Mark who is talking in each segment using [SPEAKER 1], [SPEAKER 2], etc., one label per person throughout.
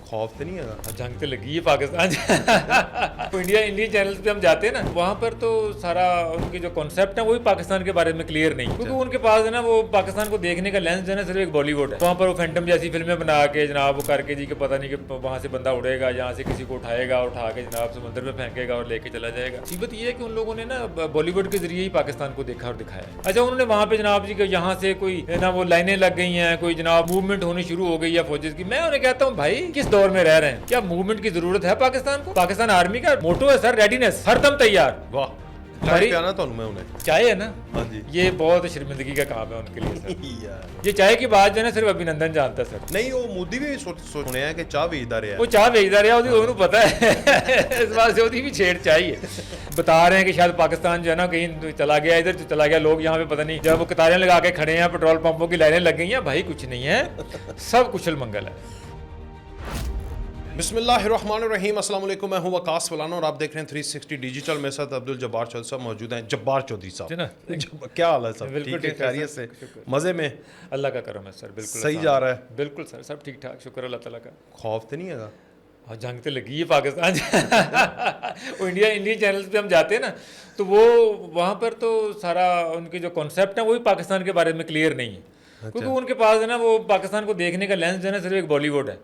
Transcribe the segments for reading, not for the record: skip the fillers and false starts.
[SPEAKER 1] खौफ तो नहीं है?
[SPEAKER 2] जंग तो लगी है पाकिस्तान इंडियन चैनल्स पे हम जाते हैं ना, वहाँ पर तो सारा उनकी जो कॉन्सेप्ट है वही पाकिस्तान के बारे में क्लियर नहीं, क्योंकि उनके पास है ना वो पाकिस्तान को देखने का लेंस है ना सिर्फ एक बॉलीवुड है। वहाँ पर वो फैंटम जैसी फिल्में बना के जनाब वो करके जी कि पता नहीं कि वहाँ से बंदा उड़ेगा, यहाँ से किसी को उठाएगा, उठा के जनाब समंदर में फेंकेगा और लेके चला जाएगा। मुसीबत ये है कि उन लोगों ने ना बॉलीवुड के जरिए ही पाकिस्तान को देखा और दिखाया। अच्छा, उन्होंने वहाँ पे जनाब जी कि यहाँ से कोई ना वो लाइनें लग गई हैं, कोई जनाब मूवमेंट होनी शुरू हो गई है फौजेस की। मैं उन्हें कहता हूँ भाई किस दौर में रह रहे हैं, क्या मूवमेंट की जरूरत है पाकिस्तान को? पाकिस्तान आर्मी का मोटो है सर रेडीनेस, हर दम तैयार।
[SPEAKER 1] वाह,
[SPEAKER 2] हमारी
[SPEAKER 1] क्या ना तो मैं उन्हें
[SPEAKER 2] चाय है ना,
[SPEAKER 1] हाँ जी,
[SPEAKER 2] ये बहुत शर्मिंदगी का काम है उनके लिए सर।
[SPEAKER 1] यार
[SPEAKER 2] ये चाय की बात जो है ना सिर्फ अभिनंदन जानता है सर।
[SPEAKER 1] नहीं, वो मोदी भी सुने कि चाह बेचदा रहा
[SPEAKER 2] वो चाह भेजदा रहा, ਉਹਨੂੰ पता है इस बात से ਉਹਦੀ भी छेड़ चाहिए। बता रहे हैं कि शायद पाकिस्तान जो है ना कहीं चला गया, इधर चला गया, लोग यहाँ पे पता नहीं जब वो कतारें लगा के खड़े हैं, पेट्रोल पंपों की लाइनें लग गई हैं। भाई कुछ नहीं है, सब कुशल मंगल है।
[SPEAKER 1] बिस्मिल्लाहिर्रहमानिर्रहीम, अस्सलाम वालेकुम। मैं हूं वकास फलाना और आप देख रहे हैं 360 डिजिटल। मेरे साथ अब्दुल जब्बार चौधरी साहब मौजूद हैं। जब्बार चौधरी साहब, क्या हाल है सब?
[SPEAKER 2] बिल्कुल
[SPEAKER 1] ठीक है, खैरियत से, मज़े में?
[SPEAKER 2] अल्लाह का करम है सर, बिल्कुल
[SPEAKER 1] सही जा रहा है?
[SPEAKER 2] बिल्कुल सर, सब ठीक ठाक, शुक्र अल्लाह ताला का।
[SPEAKER 1] खौफ तो नहीं है?
[SPEAKER 2] हाँ, जंग तो लगी है पाकिस्तान वो इंडियन चैनल्स पे हम जाते हैं ना, तो वो वहाँ पर तो सारा उनकी जो कॉन्सेप्ट है वही पाकिस्तान के बारे में क्लियर नहीं है, क्योंकि उनके पास है ना वो पाकिस्तान को देखने का लेंस है ना सिर्फ एक बॉलीवुड है।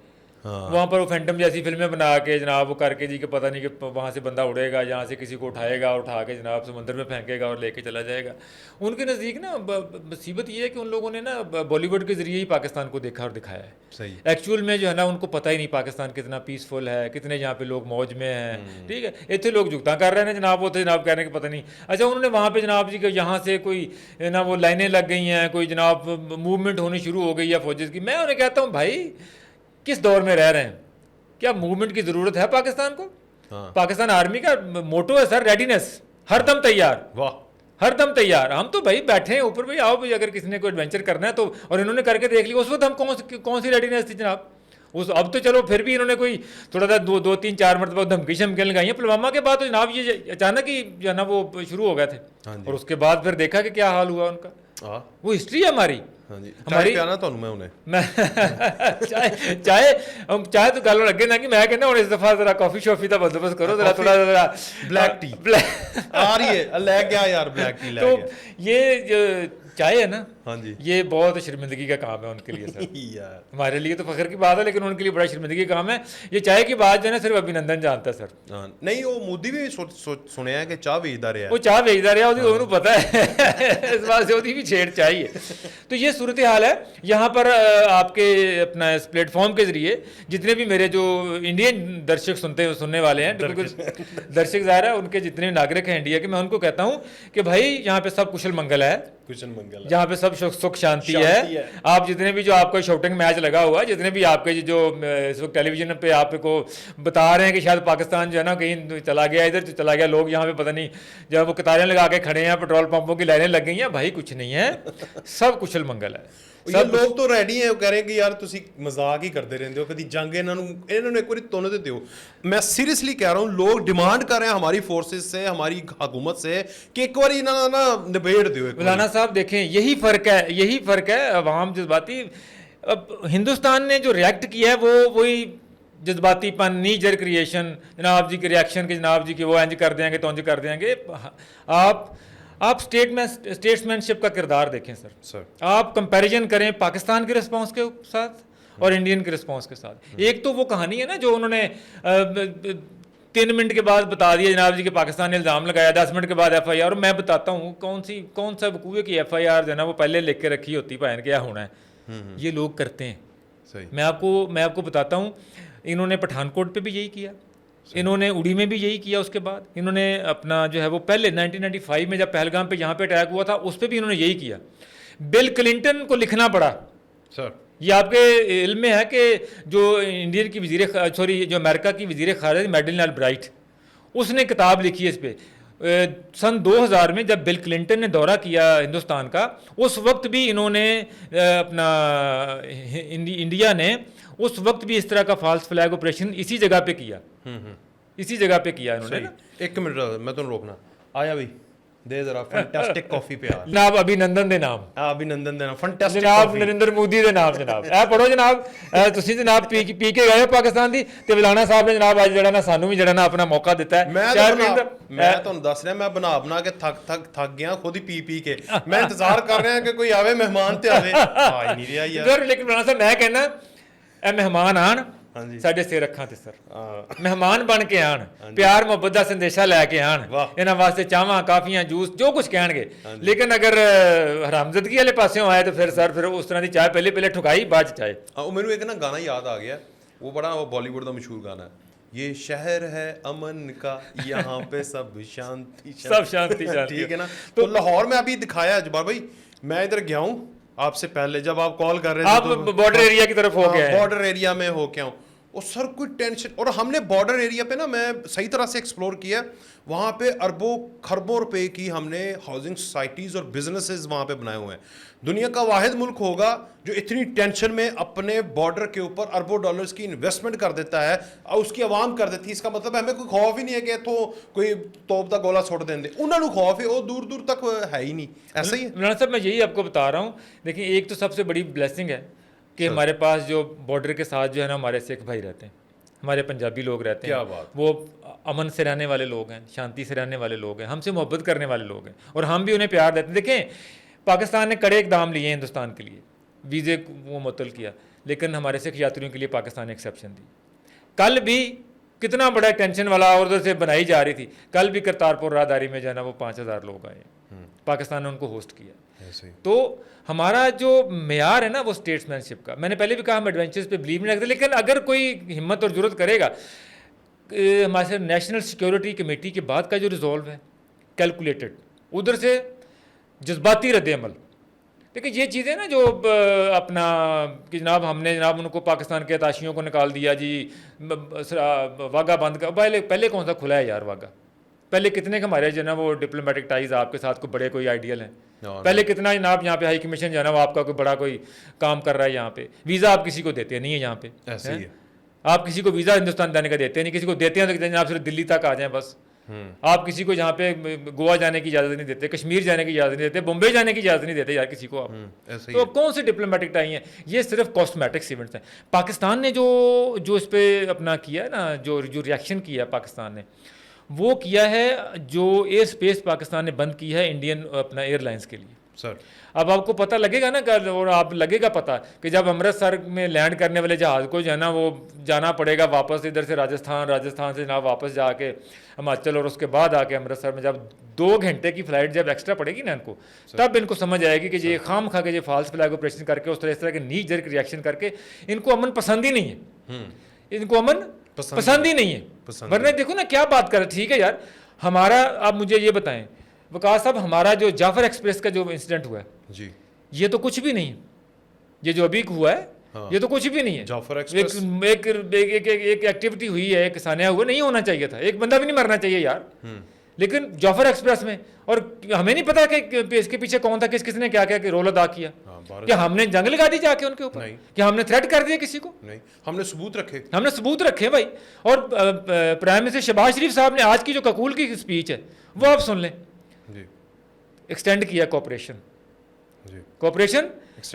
[SPEAKER 1] हाँ।
[SPEAKER 2] वहाँ पर वो फैंटम जैसी फिल्में बना के जनाब वो करके जी कि पता नहीं कि वहाँ से बंदा उड़ेगा, यहाँ से किसी को उठाएगा, उठा के जनाब समंदर में फेंकेगा और लेके चला जाएगा। उनके नज़दीक ना मुसीबत ये है कि उन लोगों ने ना बॉलीवुड के ज़रिए ही पाकिस्तान को देखा और दिखाया है।
[SPEAKER 1] सही।
[SPEAKER 2] एक्चुअल में जो है ना उनको पता ही नहीं पाकिस्तान कितना पीसफुल है, कितने यहाँ पे लोग मौज में हैं। ठीक है, इतने लोग जुगता कर रहे हैं जनाब, वो थे जनाब कह रहे हैं कि पता नहीं। अच्छा, उन्होंने वहाँ पे जनाब जी कि यहाँ से कोई ना वो लाइनें लग गई हैं, कोई जनाब मूवमेंट होनी शुरू हो गई है फौजेस की। मैं उन्हें कहता हूँ भाई किस दौर में रह रहे हैं, क्या मूवमेंट की जरूरत है पाकिस्तान को?
[SPEAKER 1] हाँ।
[SPEAKER 2] पाकिस्तान आर्मी का मोटो है सर रेडीनेस, हर दम तैयार।
[SPEAKER 1] वाह,
[SPEAKER 2] हर दम तैयार। हम तो भाई बैठे हैं ऊपर, भाई आओ भाई, अगर किसी ने कोई एडवेंचर करना है तो। और इन्होंने करके देख लिया, उस वक्त हम कौन सी रेडीनेस थी जनाब उस। अब तो चलो फिर भी इन्होंने कोई थोड़ा सा दो तीन चार मरतबा धमकी शमकी लगाई है। पुलवामा के बाद तो जनाब ये अचानक ही जो है ना वो शुरू हो गए थे।
[SPEAKER 1] हाँ जी।
[SPEAKER 2] और उसके बाद फिर देखा कि क्या हाल हुआ उनका।
[SPEAKER 1] हाँ
[SPEAKER 2] वो हिस्ट्री है हमारी।
[SPEAKER 1] हाँ जी,
[SPEAKER 2] हमारी
[SPEAKER 1] क्या ना तो मैं उन्हें
[SPEAKER 2] मैं चाहे तो गल लगे ना कि मैं कहना हूँ इस दफा जरा कॉफी शॉफी का बंदोबस्त करो, जरा थोड़ा जरा
[SPEAKER 1] ब्लैक टी आ रही है, ले क्या यार ब्लैक टी ले
[SPEAKER 2] तो
[SPEAKER 1] गया।
[SPEAKER 2] ये जो चाय है ना,
[SPEAKER 1] हाँ जी,
[SPEAKER 2] ये बहुत शर्मिंदगी का काम है उनके लिए सर।
[SPEAKER 1] यार
[SPEAKER 2] हमारे लिए तो फख्र की बात है, लेकिन उनके लिए बड़ा शर्मिंदगी का काम है। ये चाय की बात जो है ना सिर्फ अभिनंदन जानता है सर।
[SPEAKER 1] हाँ, नहीं, वो मोदी भी सुने कि चाह बेचदा रहा।
[SPEAKER 2] वो चाह भेजदा रहा, ਉਹਨੂੰ पता है इस बात से ਉਹਦੀ भी छेड़ चाहिए। तो ये सूरत हाल है यहाँ पर। आपके अपना इस प्लेटफॉर्म के जरिए जितने भी मेरे जो इंडियन दर्शक सुनने वाले हैं, दर्शक ज़ाहिर है उनके जितने नागरिक हैं इंडिया के, मैं उनको कहता हूँ कि भाई यहाँ पे सब कुशल मंगल है,
[SPEAKER 1] कुशल मंगल,
[SPEAKER 2] जहाँ पे सब सुख शांति है। आप जितने भी जो आपका शूटिंग मैच लगा हुआ है, जितने भी आपके जो इस वक्त टेलीविजन पे आपको बता रहे हैं कि शायद पाकिस्तान जो है ना कहीं चला गया, इधर चला गया, लोग यहाँ पे पता नहीं जब वो कतारें लगा के खड़े हैं, पेट्रोल पंपों की लाइनें लग गई हैं। भाई कुछ नहीं है, सब कुशल मंगल है।
[SPEAKER 1] ये लोग तो रेडी हैं, कह रहे हैं कि यार तुसी मजाक ही करते रहते हो, कभी जंग इन्होंने एक बार तुन दे दो। मैं सीरियसली कह रहा हूँ, लोग डिमांड कर रहे हैं हमारी फोर्सेस से, हमारी हुकूमत से कि एक बार इन्होंने ना निबेड़ दो।
[SPEAKER 2] मौलाना साहब देखें, यही फ़र्क है अवाम जज्बाती। अब हिंदुस्तान ने जो रिएक्ट किया है वो वही जज्बातीपन, नी जर क्रिएशन, जनाब जी के रिएक्शन के, जनाब जी के वो इंज कर देंगे तो इंज कर देंगे। आप स्टेट्समैनशिप का किरदार देखें सर। आप कंपैरिजन करें पाकिस्तान के रिस्पांस के साथ और इंडियन के रिस्पांस के साथ। एक तो वो कहानी है ना जो उन्होंने 3 मिनट के बाद बता दिया जनाब जी कि पाकिस्तान ने इल्ज़ाम लगाया, 10 मिनट के बाद FIR। और मैं बताता हूँ कौन सा वकूए की FIR जो है ना वो पहले लिख के रखी होती, भैन क्या होना है। ये लोग करते हैं।
[SPEAKER 1] सही।
[SPEAKER 2] मैं आपको बताता हूँ, इन्होंने पठानकोट पे भी यही किया, इन्होंने उड़ी में भी यही किया। उसके बाद इन्होंने अपना जो है वो पहले 1995 में जब पहलगाम पे यहाँ पे अटैक हुआ था उस पर भी इन्होंने यही किया। बिल क्लिंटन को लिखना पड़ा सर। ये आपके इल्म में है कि जो इंडियन की जो अमेरिका की वज़ीर ख़ारिजा मैडलिन अलब्राइट, उसने किताब लिखी है इस पर। सन 2000 में जब बिल क्लिंटन ने दौरा किया हिंदुस्तान का, उस वक्त भी इन्होंने अपना इंडिया ने उस वक्त भी इस तरह का फॉल्स फ्लैग ऑपरेशन इसी जगह पे किया। इसी जगह पे किया इन्होंने ना।
[SPEAKER 1] एक मिनट मैं तो रोकना आया भी दे जरा फैंटास्टिक कॉफी प्यार
[SPEAKER 2] जनाब अभिनंदन ਦੇ ਨਾਮ
[SPEAKER 1] अभिनंदन देना फैंटास्टिक
[SPEAKER 2] जनाब
[SPEAKER 1] कॉफी
[SPEAKER 2] नरेंद्र मोदी ਦੇ ਨਾਮ ਜਨਾਬ ਇਹ ਪੜੋ ਜਨਾਬ ਤੁਸੀਂ ਜਨਾਬ ਪੀ ਕੇ ਗਏ ਹੋ ਪਾਕਿਸਤਾਨ ਦੀ ਤੇ ਵਿਲਾਣਾ ਸਾਹਿਬ ਨੇ ਜਨਾਬ ਅੱਜ ਜਿਹੜਾ ਨਾ ਸਾਨੂੰ ਵੀ ਜਿਹੜਾ ਨਾ ਆਪਣਾ ਮੌਕਾ ਦਿੱਤਾ ਹੈ
[SPEAKER 1] ਮੈਂ ਤੁਹਾਨੂੰ ਦੱਸ ਰਿਹਾ ਮੈਂ ਬਣਾ ਕੇ ਥੱਕ ਗਿਆ ਖੁਦ ਹੀ ਪੀ ਕੇ ਮੈਂ ਇੰਤਜ਼ਾਰ ਕਰ ਰਿਹਾ ਕਿ ਕੋਈ ਆਵੇ ਮਹਿਮਾਨ ਤੇ ਆਵੇ ਆ ਹੀ ਨਹੀਂ ਰਿਹਾ ਯਾਰ
[SPEAKER 2] ਲੇਕਿਨ ਵਿਲਾਣਾ ਸਾਹਿਬ ਮੈਂ ਕਹਿੰਦਾ ਇਹ ਮਹਿਮਾਨ ਆਣ
[SPEAKER 1] ਹਾਂਜੀ
[SPEAKER 2] ਸਾਡੇ ਸਿਰ ਅੱਖਾਂ ਤੇ ਸਰ ਮਹਿਮਾਨ ਬਣ ਕੇ ਆਣ ਪਿਆਰ ਮੁਹੱਬਤ ਦਾ ਸੰਦੇਸ਼ਾ ਲੈ ਕੇ ਆਣ ਇਹਨਾਂ ਵਾਸਤੇ ਚਾਹਾਂ ਕਾਫੀਆਂ ਜੂਸ ਜੋ ਕੁਝ ਕਹਿਣਗੇ ਲੇਕਿਨ ਅਗਰ ਹਰਾਮਜ਼ਦਗੀ ਵਾਲੇ ਪਾਸਿਓਂ ਆਏ ਤਾਂ ਫਿਰ ਉਸ ਤਰ੍ਹਾਂ ਦੀ ਚਾਹ ਪਹਿਲੇ ਠੁਕਾਈ ਬਾਅਦ ਚ ਚਾਹੇ
[SPEAKER 1] ਉਹ ਮੈਨੂੰ ਇੱਕ ਨਾ ਗਾਣਾ ਯਾਦ ਆ ਗਿਆ ਉਹ ਬੜਾ ਬਾਲੀਵੁੱਡ ਦਾ ਮਸ਼ਹੂਰ ਗਾਣਾ ਹੈ ये शहर है अमन का यहाँ पे सब शांति ठीक है ना तो लाहौर में अभी दिखाया जब्बार भाई मैं इधर गया हूँ आपसे पहले जब आप कॉल कर रहे थे
[SPEAKER 2] आप बॉर्डर एरिया की तरफ हो गए
[SPEAKER 1] बॉर्डर एरिया में हो के और सर कोई टेंशन और हमने बॉर्डर एरिया पे ना मैं सही तरह से एक्सप्लोर किया वहाँ पे अरबों खरबों रुपए की हमने हाउसिंग सोसाइटीज़ और बिजनेसेस वहाँ पे बनाए हुए हैं दुनिया का वाहिद मुल्क होगा जो इतनी टेंशन में अपने बॉर्डर के ऊपर अरबों डॉलर्स की इन्वेस्टमेंट कर देता है और उसकी आवाम कर देती है इसका मतलब हमें कोई खौफ ही नहीं है कि इतों कोई तोप का गोला सुट देंगे उन्होंने खौफ है वो दूर दूर तक है ही नहीं ऐसा ही है
[SPEAKER 2] मौलाना साहब मैं यही आपको बता रहा हूँ देखिए एक तो सबसे बड़ी ब्लेसिंग है कि हमारे पास जो बॉर्डर के साथ जो है ना हमारे सिख भाई रहते हैं हमारे पंजाबी लोग रहते हैं
[SPEAKER 1] क्या बात
[SPEAKER 2] वो अमन से रहने वाले लोग हैं शांति से रहने वाले लोग हैं हमसे मोहब्बत करने वाले लोग हैं और हम भी उन्हें प्यार देते हैं देखें पाकिस्तान ने कड़े इकदाम लिए हिंदुस्तान के लिए वीज़े वो मुअत्तल किया लेकिन हमारे सिख यात्रियों के लिए पाकिस्तान ने एक्सेप्शन दी कल भी कितना बड़ा टेंशन वाला और उधर से बनाई जा रही थी कल भी करतारपुर राहदारी में जो है ना वो 5,000 लोग आए पाकिस्तान ने उनको होस्ट किया तो हमारा जो मेयार है ना वो स्टेट्समैनशिप का मैंने पहले भी कहा हम एडवेंचर्स पे बिलीव नहीं रखते लेकिन अगर कोई हिम्मत और जरूरत करेगा हमारे नेशनल सिक्योरिटी कमेटी के बाद का जो रिजॉल्व है कैलकुलेटेड उधर से जज्बाती रद्द-ए-अमल देखिए ये चीज़ें ना जो अपना कि जनाब हमने जनाब उनको पाकिस्तान के ताशियों को निकाल दिया जी वाघा बंद कर पहले कौन सा खुला है यार वाघा पहले कितने के हमारे जो ना वो डिप्लोमेटिक टाइज आपके साथ कोई बड़े कोई आइडियल हैं पहले कितना जनाब यहाँ पे हाई कमीशन जो है ना वो आपका कोई बड़ा कोई काम कर रहा है यहाँ पे वीज़ा आप किसी को देते नहीं है यहाँ पे
[SPEAKER 1] ऐसे ही है
[SPEAKER 2] आप किसी को वीज़ा हिंदुस्तान जाने का देते नहीं किसी को देते हैं तो जनाब सिर्फ दिल्ली तक आ जाएं बस आप किसी को यहाँ पे गोवा जाने की इजाज़त नहीं देते कश्मीर जाने की इजाज़त नहीं देते बॉम्बे जाने की इजाज़त नहीं देते यार किसी को आप तो कौन से डिप्लोमेटिक टाई हैं ये सिर्फ कॉस्मेटिक्स इवेंट्स हैं पाकिस्तान ने जो इस पर अपना किया है ना जो रिएक्शन किया है पाकिस्तान ने वो किया है जो एयर स्पेस पाकिस्तान ने बंद की है इंडियन अपना एयरलाइंस के लिए
[SPEAKER 1] सर
[SPEAKER 2] अब आपको पता लगेगा ना और आप लगेगा पता कि जब अमृतसर में लैंड करने वाले जहाज़ को जो है ना वो जाना पड़ेगा वापस इधर से राजस्थान से जनाब वापस जाके हिमाचल और उसके बाद आके अमृतसर में जब 2 घंटे की फ़्लाइट जब एक्स्ट्रा पड़ेगी ना इनको तब इनको समझ आएगी कि ये खाम खा के ये फॉल्स फ्लैग ऑपरेशन करके इस तरह के नी जर्क रिएक्शन करके इनको अमन पसंद ही नहीं है इनको अमन पसंद ही नहीं है वरना देखो ना क्या बात कर रहे ठीक है यार हमारा आप मुझे ये बताएं वकास साहब हमारा जो जाफर एक्सप्रेस का जो इंसिडेंट हुआ है
[SPEAKER 1] जी
[SPEAKER 2] ये तो कुछ भी नहीं है ये जो अभी हुआ है ये तो कुछ भी नहीं है
[SPEAKER 1] जाफर एक्सप्रेस
[SPEAKER 2] एक एक्टिविटी हुई है एक सानिया हुआ नहीं होना चाहिए था एक बंदा भी नहीं मरना चाहिए यार लेकिन जाफर एक्सप्रेस में और हमें नहीं पता कि इसके पीछे कौन था किसने क्या क्या रोल अदा किया क्या हमने जंग लगा दी जाके उनके ऊपर क्या हमने थ्रेट कर दिया किसी को
[SPEAKER 1] नहीं हमने सबूत रखे
[SPEAKER 2] भाई और प्राइम मिनिस्टर शहबाज शरीफ साहब ने आज की जो ककूल की स्पीच है वो आप सुन लें एक्सटेंड किया कोऑपरेशन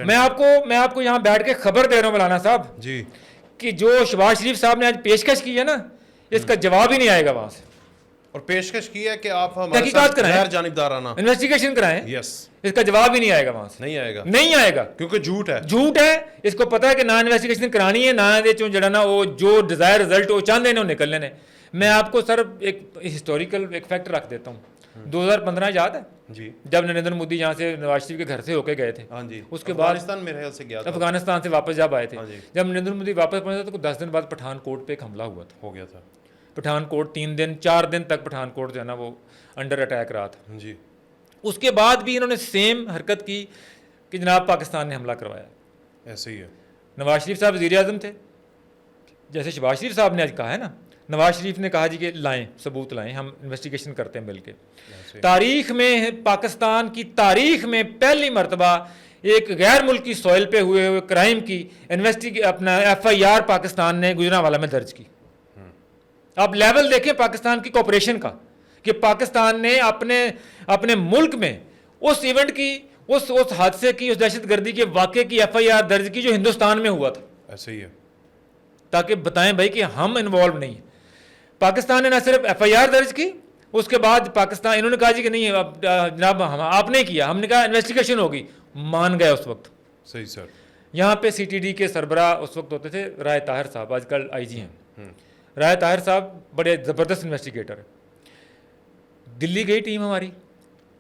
[SPEAKER 2] मैं आपको यहाँ बैठ के खबर दे रहा हूँ मौलाना साहब
[SPEAKER 1] जी
[SPEAKER 2] कि जो शहबाज शरीफ साहब ने आज पेशकश की है ना इसका जवाब ही नहीं आएगा वहां से
[SPEAKER 1] और पेशकश की है कि आप हमारे साथ गैर जानिबदाराना
[SPEAKER 2] इन्वेस्टिगेशन कराएं
[SPEAKER 1] यस
[SPEAKER 2] इसका जवाब ही नहीं आएगा वहां से नहीं आएगा
[SPEAKER 1] क्योंकि झूठ है
[SPEAKER 2] इसको पता है कि ना इन्वेस्टिगेशन करानी है ना जड़ा ना वो जो डिजायर रिजल्ट वो चाहते हैं निकलने ने मैं आपको सर एक हिस्टोरिकल एक फैक्ट रख देता हूँ 2015 याद है
[SPEAKER 1] जी
[SPEAKER 2] जब नरेंद्र मोदी यहाँ से नवाज शरीफ के घर से होके गए थे
[SPEAKER 1] हाँ जी
[SPEAKER 2] उसके बाद
[SPEAKER 1] अफगानिस्तान
[SPEAKER 2] से वापस जब आए थे जब नरेंद्र मोदी वापस पहुंचे तो 10 दिन बाद पठानकोट पे एक हमला हो गया था पठानकोट 4 दिन तक पठानकोट जो है ना वो अंडर अटैक रहा था
[SPEAKER 1] जी
[SPEAKER 2] उसके बाद भी इन्होंने सेम हरकत की कि जनाब पाकिस्तान ने हमला करवाया
[SPEAKER 1] ऐसे ही है
[SPEAKER 2] नवाज शरीफ साहब वज़ीर आज़म थे जैसे शहबाज शरीफ साहब ने आज कहा है ना नवाज शरीफ ने कहा जी कि सबूत लाएं हम इन्वेस्टिगेशन करते हैं मिलके तारीख में पाकिस्तान की तारीख में पहली मरतबा एक गैर मुल्की सॉइल पे हुए क्राइम की अपना FIR पाकिस्तान ने गुजरांवाला में दर्ज की आप लेवल देखें पाकिस्तान की कॉपरेशन का कि पाकिस्तान ने अपने मुल्क में उस इवेंट की, उस हादसे की, उस दहशतगर्दी के वाक़े की FIR दर्ज की जो हिंदुस्तान में हुआ था।
[SPEAKER 1] ऐसे ही है,
[SPEAKER 2] ताकि बताएं भाई कि हम इन्वॉल्व नहीं है। पाकिस्तान ने ना सिर्फ FIR दर्ज की, उसके बाद पाकिस्तान, इन्होंने कहा जी कि नहीं अब जनाब हम आपने किया, हमने कहा इन्वेस्टिगेशन होगी, मान गए उस वक्त।
[SPEAKER 1] सही सर।
[SPEAKER 2] यहाँ पे CTD के सरबराह उस वक्त होते थे राय ताहिर साहब, आजकल IG हैं। राय ताहिर साहब बड़े ज़बरदस्त इन्वेस्टिगेटर है। दिल्ली गई टीम हमारी,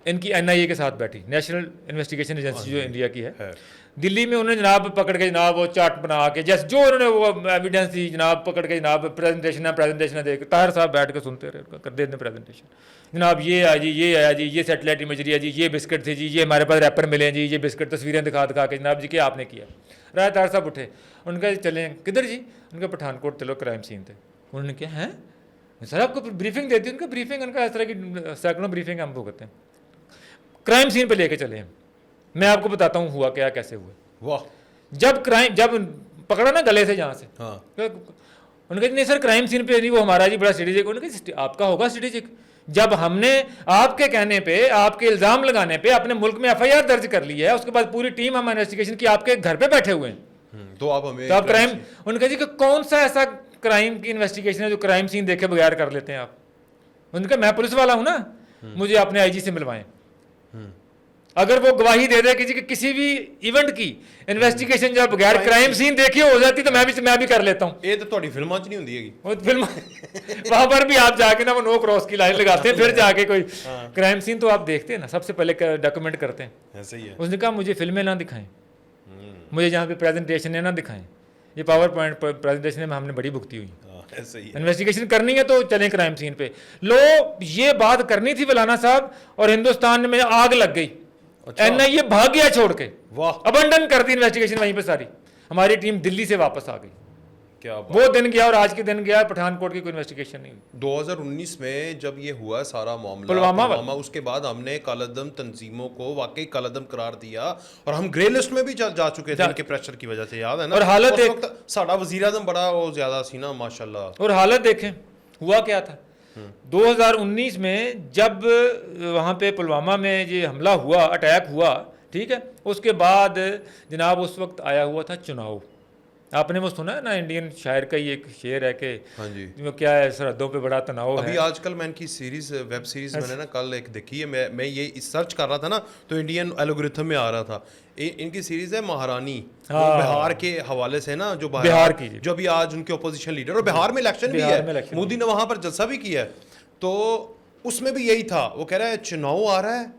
[SPEAKER 2] इनकी NIA के साथ बैठी, नेशनल इन्वेस्टिगेशन एजेंसी जो इंडिया की है। दिल्ली में उन्होंने जनाब पकड़ के जनाब वो चार्ट बना के, जैसे जो उन्होंने वो एविडेंस दी जनाब, पकड़ के जनाब प्रेजेंटेशन दे के, ताहिर साहब बैठ के सुनते रहे, कर देते प्रेजेंटेशन। जनाब ये आया जी, ये आया जी, ये सैटेलाइट इमेजरी है जी, ये बिस्किट थे जी, ये हमारे पास रैपर मिले जी, ये बिस्किट तस्वीरें दिखा के जनाब जी क्या आपने किया। राय ताहिर साहब उठे, उनका चलें किधर जी, उनका पठानकोट चलो क्राइम सीन थे। उन्होंने क्या है सर आपको ब्रीफिंग देती है, उनका ब्रीफिंग, उनका इस तरह की सैकड़ों ब्रीफिंग हम भुगतते हैं। क्राइम सीन पे लेके चले हैं, मैं आपको बताता हूँ हुआ क्या, कैसे हुआ।
[SPEAKER 1] वाह।
[SPEAKER 2] जब पकड़ा ना गले से जहाँ से,
[SPEAKER 1] हाँ।
[SPEAKER 2] उन्होंने कहा नहीं सर क्राइम सीन पे नहीं, वो हमारा जी बड़ा स्ट्रेटेजिक। उन्होंने कहा आपका होगा स्ट्रेटेजिक, जब हमने आपके कहने पे, आपके इल्ज़ाम लगाने पे अपने मुल्क में FIR दर्ज कर ली है, उसके बाद पूरी टीम हम इन्वेस्टिगेशन की आपके घर पे बैठे हुए हैं,
[SPEAKER 1] तो आप हमें,
[SPEAKER 2] तो आप क्राइम, उन्होंने कहा जी कि कौन सा ऐसा क्राइम की इन्वेस्टिगेशन है जो क्राइम सीन देखे बगैर कर लेते हैं आप। उन्होंने कहा मैं पुलिस वाला हूँ ना, मुझे अपने IG से मिलवाएं। अगर वो गवाही दे दे कि किसी भी इवेंट की इन्वेस्टिगेशन जब बगैर क्राइम सीन देखी हो जाती तो मैं भी कर लेता हूँ।
[SPEAKER 1] ये तो थोड़ी फिल्मां च नहीं होंदी हैगी,
[SPEAKER 2] वो फिल्म वहां पर भी आप जाके ना वो नो क्रॉस की लाइन लगाते हैं, फिर जाके कोई क्राइम सीन तो आप देखते हैं ना, सबसे पहले डॉक्यूमेंट करते हैं।
[SPEAKER 1] ऐसे ही है।
[SPEAKER 2] उसने कहा मुझे फिल्में ना दिखाएं, मुझे जहाँ पे प्रेजेंटेशन है ना दिखाएं, ये पावर पॉइंट प्रेजेंटेशन में हमने बड़ी भुगती हुई।
[SPEAKER 1] ऐसे ही है।
[SPEAKER 2] इन्वेस्टिगेशन करनी है तो चलें क्राइम सीन पे। लो ये बात करनी थी फलाना साहब, और हिंदुस्तान में आग लग गई। NIA भाग गया छोड़ के,
[SPEAKER 1] वाह,
[SPEAKER 2] अबंडन कर दी इन्वेस्टिगेशन वहीं पे सारी। हमारी टीम दिल्ली से वापस आ गई।
[SPEAKER 1] क्या बात।
[SPEAKER 2] वो दिन गया और आज के दिन गया, पठानकोट की कोई इन्वेस्टिगेशन नहीं हुई।
[SPEAKER 1] 2019 में जब ये हुआ सारा मामला
[SPEAKER 2] पुलवामा,
[SPEAKER 1] उसके बाद हमने कालादम तंजीमों को वाकई कालादम करार दिया, और हम ग्रे लिस्ट में भी जा चुके थे इनके प्रेशर की वजह से, याद है ना।
[SPEAKER 2] और हालत
[SPEAKER 1] उस वक्त साडा वजीर आज़म बड़ा वो ज्यादा सी ना, माशाल्लाह।
[SPEAKER 2] और हालत देखें हुआ क्या था। 2019 में जब वहाँ पे पुलवामा में ये हमला हुआ, अटैक हुआ, ठीक है, उसके बाद जनाब उस वक्त आया हुआ था चुनाव। आपने वो सुना है ना, इंडियन शायर का ही एक शेर है कि
[SPEAKER 1] हाँ जी,
[SPEAKER 2] वो क्या है, सरहदों पे बड़ा तनाव है।
[SPEAKER 1] अभी आजकल मैं इनकी सीरीज, वेब सीरीज मैंने ना कल एक देखी है, मैं ये सर्च कर रहा था ना, तो इंडियन एल्गोरिथम में आ रहा था। इनकी सीरीज है महारानी, वो बिहार के हवाले से ना, जो
[SPEAKER 2] बिहार की,
[SPEAKER 1] जो अभी आज उनके ओपोजिशन लीडर, और बिहार में इलेक्शन भी है, मोदी ने वहां पर जलसा भी किया है, तो उसमें भी यही था। वो कह रहा है चुनाव आ रहा है,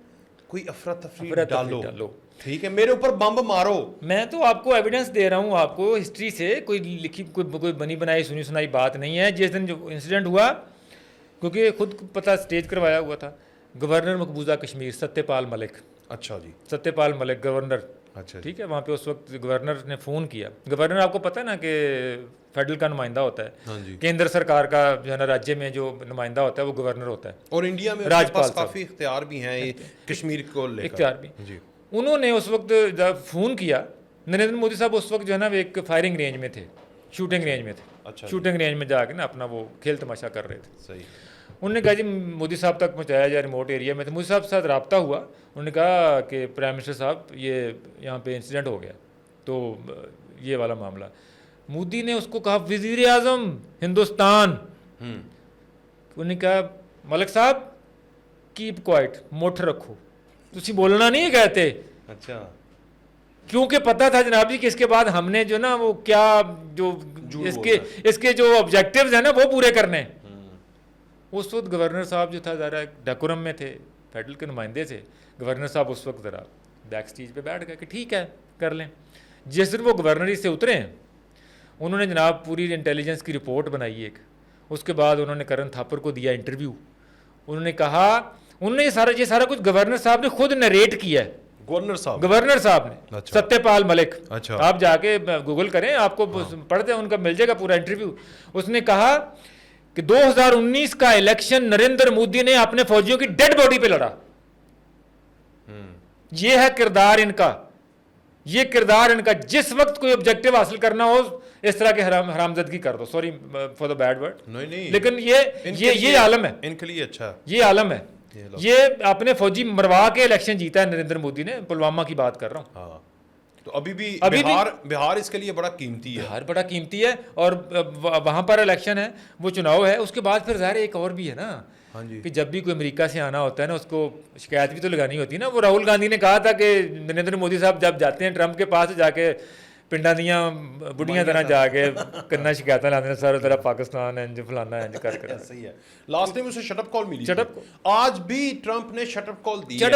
[SPEAKER 1] कोई अफरा तफरी डालो, ठीक है, मेरे ऊपर बम मारो। मैं
[SPEAKER 2] तो आपको एविडेंस दे रहा हूँ, आपको हिस्ट्री से, कोई लिखी कोई बनी बनाई सुनी सुनाई बात नहीं है। जिस दिन जो इंसिडेंट हुआ, क्योंकि खुद पता स्टेज करवाया हुआ था, गवर्नर मकबूजा कश्मीर सत्यपाल मलिक।
[SPEAKER 1] अच्छा जी,
[SPEAKER 2] सत्यपाल मलिक गवर्नर,
[SPEAKER 1] अच्छा,
[SPEAKER 2] ठीक है, वहाँ पे उस वक्त गवर्नर ने फ़ोन किया। गवर्नर आपको पता है ना कि फेडरल का नुमाइंदा होता है।
[SPEAKER 1] हाँ जी,
[SPEAKER 2] केंद्र सरकार का जो है ना, राज्य में जो नुमाइंदा होता है वो गवर्नर होता है।
[SPEAKER 1] और इंडिया में
[SPEAKER 2] राज्यपाल
[SPEAKER 1] काफ़ी इख्तियार भी हैं कश्मीर को लेकर,
[SPEAKER 2] इख्तियार भी
[SPEAKER 1] जी।
[SPEAKER 2] उन्होंने उस वक्त जब फ़ोन किया, नरेंद्र मोदी साहब उस वक्त जो है ना एक फायरिंग रेंज में थे, शूटिंग रेंज में थे।
[SPEAKER 1] अच्छा,
[SPEAKER 2] शूटिंग रेंज में जाके ना अपना वो खेल तमाशा कर रहे थे।
[SPEAKER 1] सही।
[SPEAKER 2] उन्होंने कहा जी मोदी साहब तक पहुँचाया जाए, रिमोट एरिया में थे। मोदी साहब के साथ रब्ता हुआ, उन्होंने कहा कि प्राइम मिनिस्टर साहब ये यहाँ पे इंसिडेंट हो गया, तो ये वाला मामला। मोदी ने उसको कहा वज़ीर आज़म हिंदुस्तान। उन्होंने कहा मलिक साहब कीप क्वाइट, मुठ रखो, तुसी बोलना नहीं है कहते।
[SPEAKER 1] अच्छा,
[SPEAKER 2] क्योंकि पता था जनाब जी कि इसके बाद हमने जो ना वो क्या जो इसके जो ऑब्जेक्टिव्स हैं ना वो पूरे करने। उस वक्त गवर्नर साहब जो था ज़रा डेकोरम में थे, फेडरल के नुमाइंदे थे। गवर्नर साहब उस वक्त ज़रा बैक स्टेज पे बैठ गए कि ठीक है कर लें। जिस दिन वो गवर्नरी से उतरे हैं, उन्होंने जनाब पूरी इंटेलिजेंस की रिपोर्ट बनाई एक। उसके बाद उन्होंने करण थापर को दिया इंटरव्यू। उन्होंने कहा, उन्होंने ये सारा कुछ गवर्नर साहब ने खुद नरेट किया है। गवर्नर साहब ने,
[SPEAKER 1] अच्छा।
[SPEAKER 2] सत्यपाल मलिक।
[SPEAKER 1] अच्छा।
[SPEAKER 2] आप जाके गूगल करें, आपको पढ़ते हैं, उनका मिल जाएगा पूरा इंटरव्यू। उसने कहा कि 2019 का इलेक्शन नरेंद्र मोदी ने अपने फौजियों की डेड बॉडी पे लड़ा। ये है किरदार इनका, ये किरदार इनका। जिस वक्त कोई ऑब्जेक्टिव हासिल करना हो, इस तरह के हरामजदगी कर दो, sorry for the bad word,
[SPEAKER 1] नहीं
[SPEAKER 2] लेकिन ये आलम है,
[SPEAKER 1] इनके लिए अच्छा है,
[SPEAKER 2] ये आलम है। ये अपने फौजी मरवा के इलेक्शन जीता है नरेंद्र मोदी ने, पुलवामा की बात कर रहा हूँ।
[SPEAKER 1] हाँ, तो अभी भी बिहार इसके लिए बड़ा कीमती है,
[SPEAKER 2] बिहार बड़ा कीमती है, और वहाँ पर इलेक्शन है, वो चुनाव है, उसके बाद फिर ज़ाहिर एक और भी है ना,
[SPEAKER 1] हाँ जी,
[SPEAKER 2] कि जब भी कोई अमेरिका से आना होता है ना, उसको शिकायत भी तो लगानी होती है ना। वो राहुल गांधी ने कहा था कि नरेंद्र मोदी साहब जब जाते हैं ट्रंप के पास जाके पिंडा दियाँ बुढ़ियाँ तरह जाके करना शिकायत लाते हैं, सर तरह पाकिस्तान इंज फलाना इंज कर
[SPEAKER 1] सही है। लास्ट टाइम उसे शटअप कॉल मिली,
[SPEAKER 2] शटअप
[SPEAKER 1] आज भी ट्रंप ने शटअप कॉल दी है।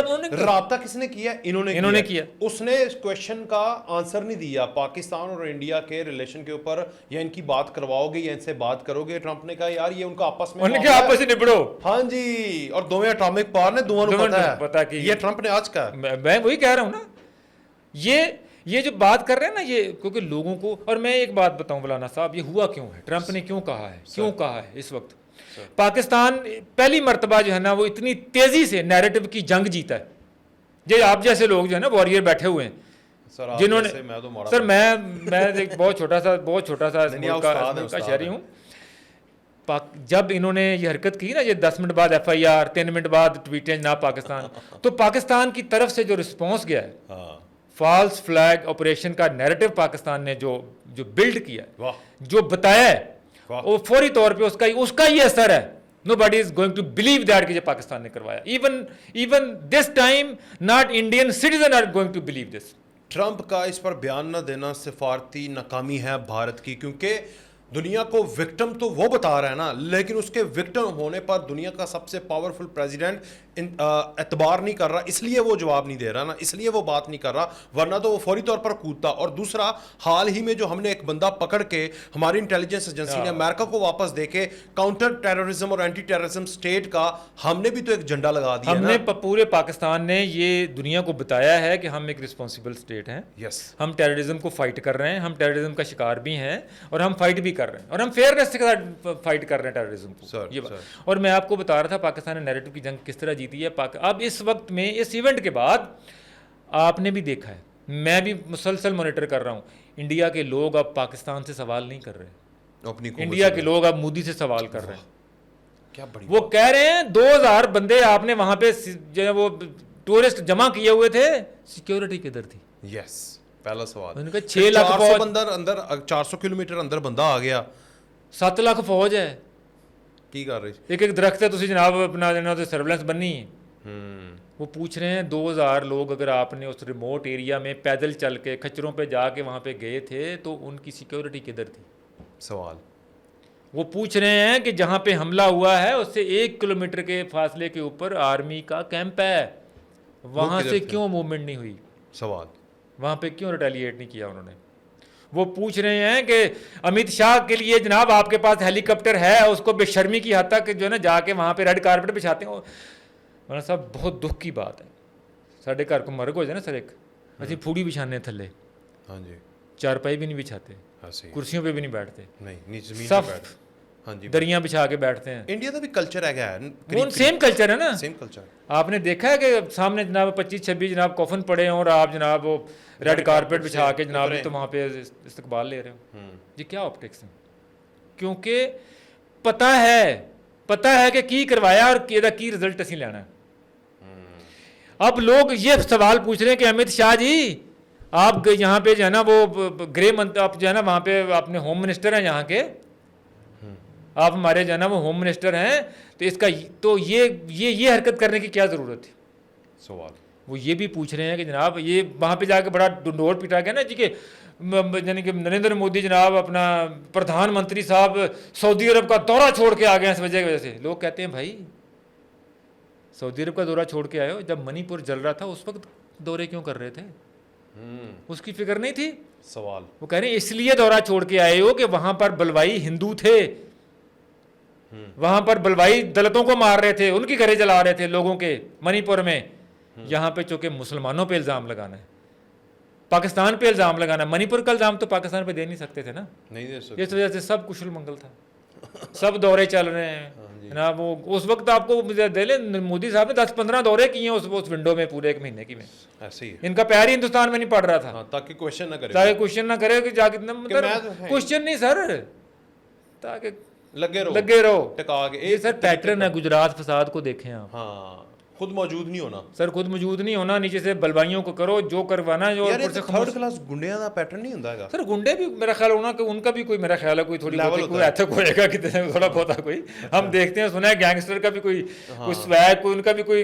[SPEAKER 1] राब्ता किसने किया? इन्होंने किया। उसने इस क्वेश्चन का आंसर नहीं दिया पाकिस्तान और इंडिया के रिलेशन के ऊपर, या इनकी बात करवाओगे या इनसे बात करोगे। ट्रंप ने कहा यार ये उनका आपस में
[SPEAKER 2] निबड़ो।
[SPEAKER 1] हाँ जी, और दोवें एटॉमिक पावर ने दोनों
[SPEAKER 2] पता कि
[SPEAKER 1] ये ट्रंप ने आज कहा।
[SPEAKER 2] मैं वही कह रहा हूँ ना, ये जो बात कर रहे हैं ना, ये क्योंकि लोगों को, और मैं एक बात बताऊं मौलाना साहब, ये हुआ क्यों है, ट्रंप ने क्यों कहा है इस वक्त पाकिस्तान पहली मर्तबा जो है ना वो इतनी तेजी से नैरेटिव की जंग जीता है। जो आप जैसे लोग जो है ना वॉरियर बैठे हुए हैं, जिन्होंने सर मैं एक बहुत छोटा सा मुल्क का शहरी हूँ। जब इन्होंने ये हरकत की ना, ये 10 मिनट बाद FIR, 3 मिनट बाद ट्वीटें जनाब पाकिस्तान, तो पाकिस्तान की तरफ से जो रिस्पॉन्स गया है, फॉल्स फ्लैग ऑपरेशन का नैरेटिव पाकिस्तान ने जो बिल्ड किया, जो बताया है, वो फौरी तौर पे उसका ही असर है। Nobody is going to believe that कि ये पाकिस्तान ने करवाया। Even this time not Indian citizen are going to believe this।
[SPEAKER 1] Trump का इस पर बयान न देना सिफारती नाकामी है भारत की, क्योंकि दुनिया को विक्टिम तो वो बता रहा है ना, लेकिन उसके विक्टिम होने पर दुनिया का सबसे पावरफुल प्रेसिडेंट एतबार नहीं कर रहा, इसलिए वो जवाब नहीं दे रहा ना, इसलिए वो बात नहीं कर रहा, वरना तो वो फौरी तौर पर कूदता। और दूसरा, हाल ही में जो हमने एक बंदा पकड़ के हमारी इंटेलिजेंस एजेंसी ने अमेरिका को वापस दे के काउंटर टेररिज्म और एंटी टेररिज्म स्टेट का हमने भी तो एक झंडा लगा दिया।
[SPEAKER 2] हमने पूरे पाकिस्तान ने ये दुनिया को बताया है कि हम एक रिस्पॉन्सिबल स्टेट हैं।
[SPEAKER 1] यस,
[SPEAKER 2] हम टेररिज्म को फाइट कर रहे हैं, हम टेररिज्म का शिकार भी हैं, और हम फाइट भी कर रहे हैं, और हम फेयरनेस के साथ फाइट कर रहे हैं टेररिज्म को। ये बात, और मैं आपको बता रहा था पाकिस्तान ने नैरेटिव की जंग किस तरह जीती है। अब इस वक्त में इस इवेंट के बाद आपने भी देखा है, मैं भी मुसलसल मॉनिटर कर रहा हूँ, इंडिया के लोग अब पाकिस्तान से सवाल नहीं कर रहे, इंडिया के लोग अब मोदी से सवाल कर रहे हैं।
[SPEAKER 1] क्या बड़ी
[SPEAKER 2] वो कह रहे हैं 2000 बंदे आपने वहां पे जो है वो टूरिस्ट जमा किए हुए थे, सिक्योरिटी किधर थी?
[SPEAKER 1] यस, पहला सवाल।
[SPEAKER 2] उन्होंने कहा 6 लाख फौज
[SPEAKER 1] अंदर 400 किलोमीटर अंदर बंदा आ गया,
[SPEAKER 2] 7 लाख फौज है,
[SPEAKER 1] की कर रही,
[SPEAKER 2] एक दरख्त है, तुम जनाब अपना जनाब सर्वेलेंस बननी है। वो पूछ रहे हैं 2000 लोग अगर आपने उस रिमोट एरिया में पैदल चल के खच्चरों पे जाके वहां पे गए थे तो उनकी सिक्योरिटी किधर थी?
[SPEAKER 1] सवाल।
[SPEAKER 2] वो पूछ रहे हैं कि जहां पे हमला हुआ है उससे 1 किलोमीटर के फासले के ऊपर आर्मी का कैंप है, वहां से क्यों मूवमेंट नहीं हुई?
[SPEAKER 1] सवाल।
[SPEAKER 2] वहां पे क्यों रिटेलिएट नहीं किया उन्होंने? वो पूछ रहे हैं कि अमित शाह के लिए जनाब आपके पास हेलीकॉप्टर है, उसको बेशर्मी की हद तक जो है ना जाके वहां पे रेड कारपेट बिछाते हैं। मौलाना साहब बहुत दुख की बात है, साढ़े घर को मर्ग हो जाए ना सर, एक असं फूड़ी बिछाने थले,
[SPEAKER 1] हाँ जी,
[SPEAKER 2] चारपाई भी नहीं बिछाते, कुर्सियों पे भी नहीं बैठते, सब
[SPEAKER 1] हाँ जी
[SPEAKER 2] दरियां बिछा के बैठते हैं।
[SPEAKER 1] इंडिया का भी कल्चर है,
[SPEAKER 2] वो सेम कल्चर है ना,
[SPEAKER 1] सेम कल्चर।
[SPEAKER 2] आपने देखा है कि सामने जनाब 25-26 जनाब कॉफन पड़े हैं और आप जनाब वो रेड कारपेट बिछा के जनाब तो वहाँ पे इस्तकबाल ले रहे हो। ये क्या ऑप्टिक्स है? क्योंकि पता है कि की करवाया और की रिजल्ट असी लेना है। अब लोग ये सवाल पूछ रहे हैं कि अमित शाह जी आप यहाँ पे जो है ना वो गृह मंत्री, आप जो है ना वहाँ पे अपने होम मिनिस्टर हैं यहाँ के, आप हमारे जो है ना वो होम मिनिस्टर हैं, तो इसका तो ये हरकत करने की क्या ज़रूरत थी?
[SPEAKER 1] सवाल।
[SPEAKER 2] वो ये भी पूछ रहे हैं कि जनाब ये वहाँ पे जाके बड़ा डंडोर पिटा गया ना जी के, यानी कि नरेंद्र मोदी जनाब अपना प्रधानमंत्री साहब सऊदी अरब का दौरा छोड़ के आ गए इस वजह से। लोग कहते हैं भाई सऊदी अरब का दौरा छोड़ के आए हो, जब मणिपुर जल रहा था उस वक्त दौरे क्यों कर रहे थे? उसकी फिक्र नहीं थी?
[SPEAKER 1] सवाल। वो
[SPEAKER 2] कह रहे हैं इसलिए दौरा छोड़ के आए हो कि वहां पर बलवाई हिंदू थे, वहां पर बलवाई दलितों को मार रहे थे, उनकी घरें जला रहे थे लोगों के मणिपुर में। यहाँ पे चूंकि मुसलमानों पे इल्ज़ाम लगाना है, पाकिस्तान पे इल्ज़ाम लगाना है, मणिपुर का इल्ज़ाम तो पाकिस्तान पे दे नहीं सकते थे ना,
[SPEAKER 1] नहीं दे सकते।
[SPEAKER 2] इस वजह से सब कुशल मंगल था, सब दौरे चल रहे हैं। जनाब वो उस वक्त आपको दे ले, मोदी साहब ने 10-15 दौरे किए हैं उस विंडो में पूरे 1 महीने की में।
[SPEAKER 1] ऐसे ही है।
[SPEAKER 2] इनका पैर ही हिंदुस्तान में नहीं पड़ रहा था।
[SPEAKER 1] हाँ, ताकि क्वेश्चन ना करे,
[SPEAKER 2] ताकि क्वेश्चन ना करे कि जाके
[SPEAKER 1] मैं तो
[SPEAKER 2] मतलब
[SPEAKER 1] है।
[SPEAKER 2] क्वेश्चन नहीं सर, ताकि
[SPEAKER 1] लगे
[SPEAKER 2] लगे रहो
[SPEAKER 1] टिका के।
[SPEAKER 2] ये सर पैटर्न है गुजरात फसाद को देखें आप।
[SPEAKER 1] हाँ, खुद मौजूद नहीं होना
[SPEAKER 2] सर खुद मौजूद नहीं होना, नीचे से बलवाइयों को करो जो करवाना है, जो
[SPEAKER 1] यार।
[SPEAKER 2] ऊपर से
[SPEAKER 1] थर्ड क्लास गुंडियां दा पैटर्न नहीं हुंदा हैगा
[SPEAKER 2] सर गुंडे भी मेरा ख्याल होना कि उनका भी कोई मेरा ख्याल है कोई थोड़ी
[SPEAKER 1] Level
[SPEAKER 2] बहुत
[SPEAKER 1] होता
[SPEAKER 2] कोई
[SPEAKER 1] है।
[SPEAKER 2] एथिक होएगा कितने थोड़ा बहुत कोई हम देखते हैं सुना है गैंगस्टर का भी कोई स्वैग, कोई उनका भी कोई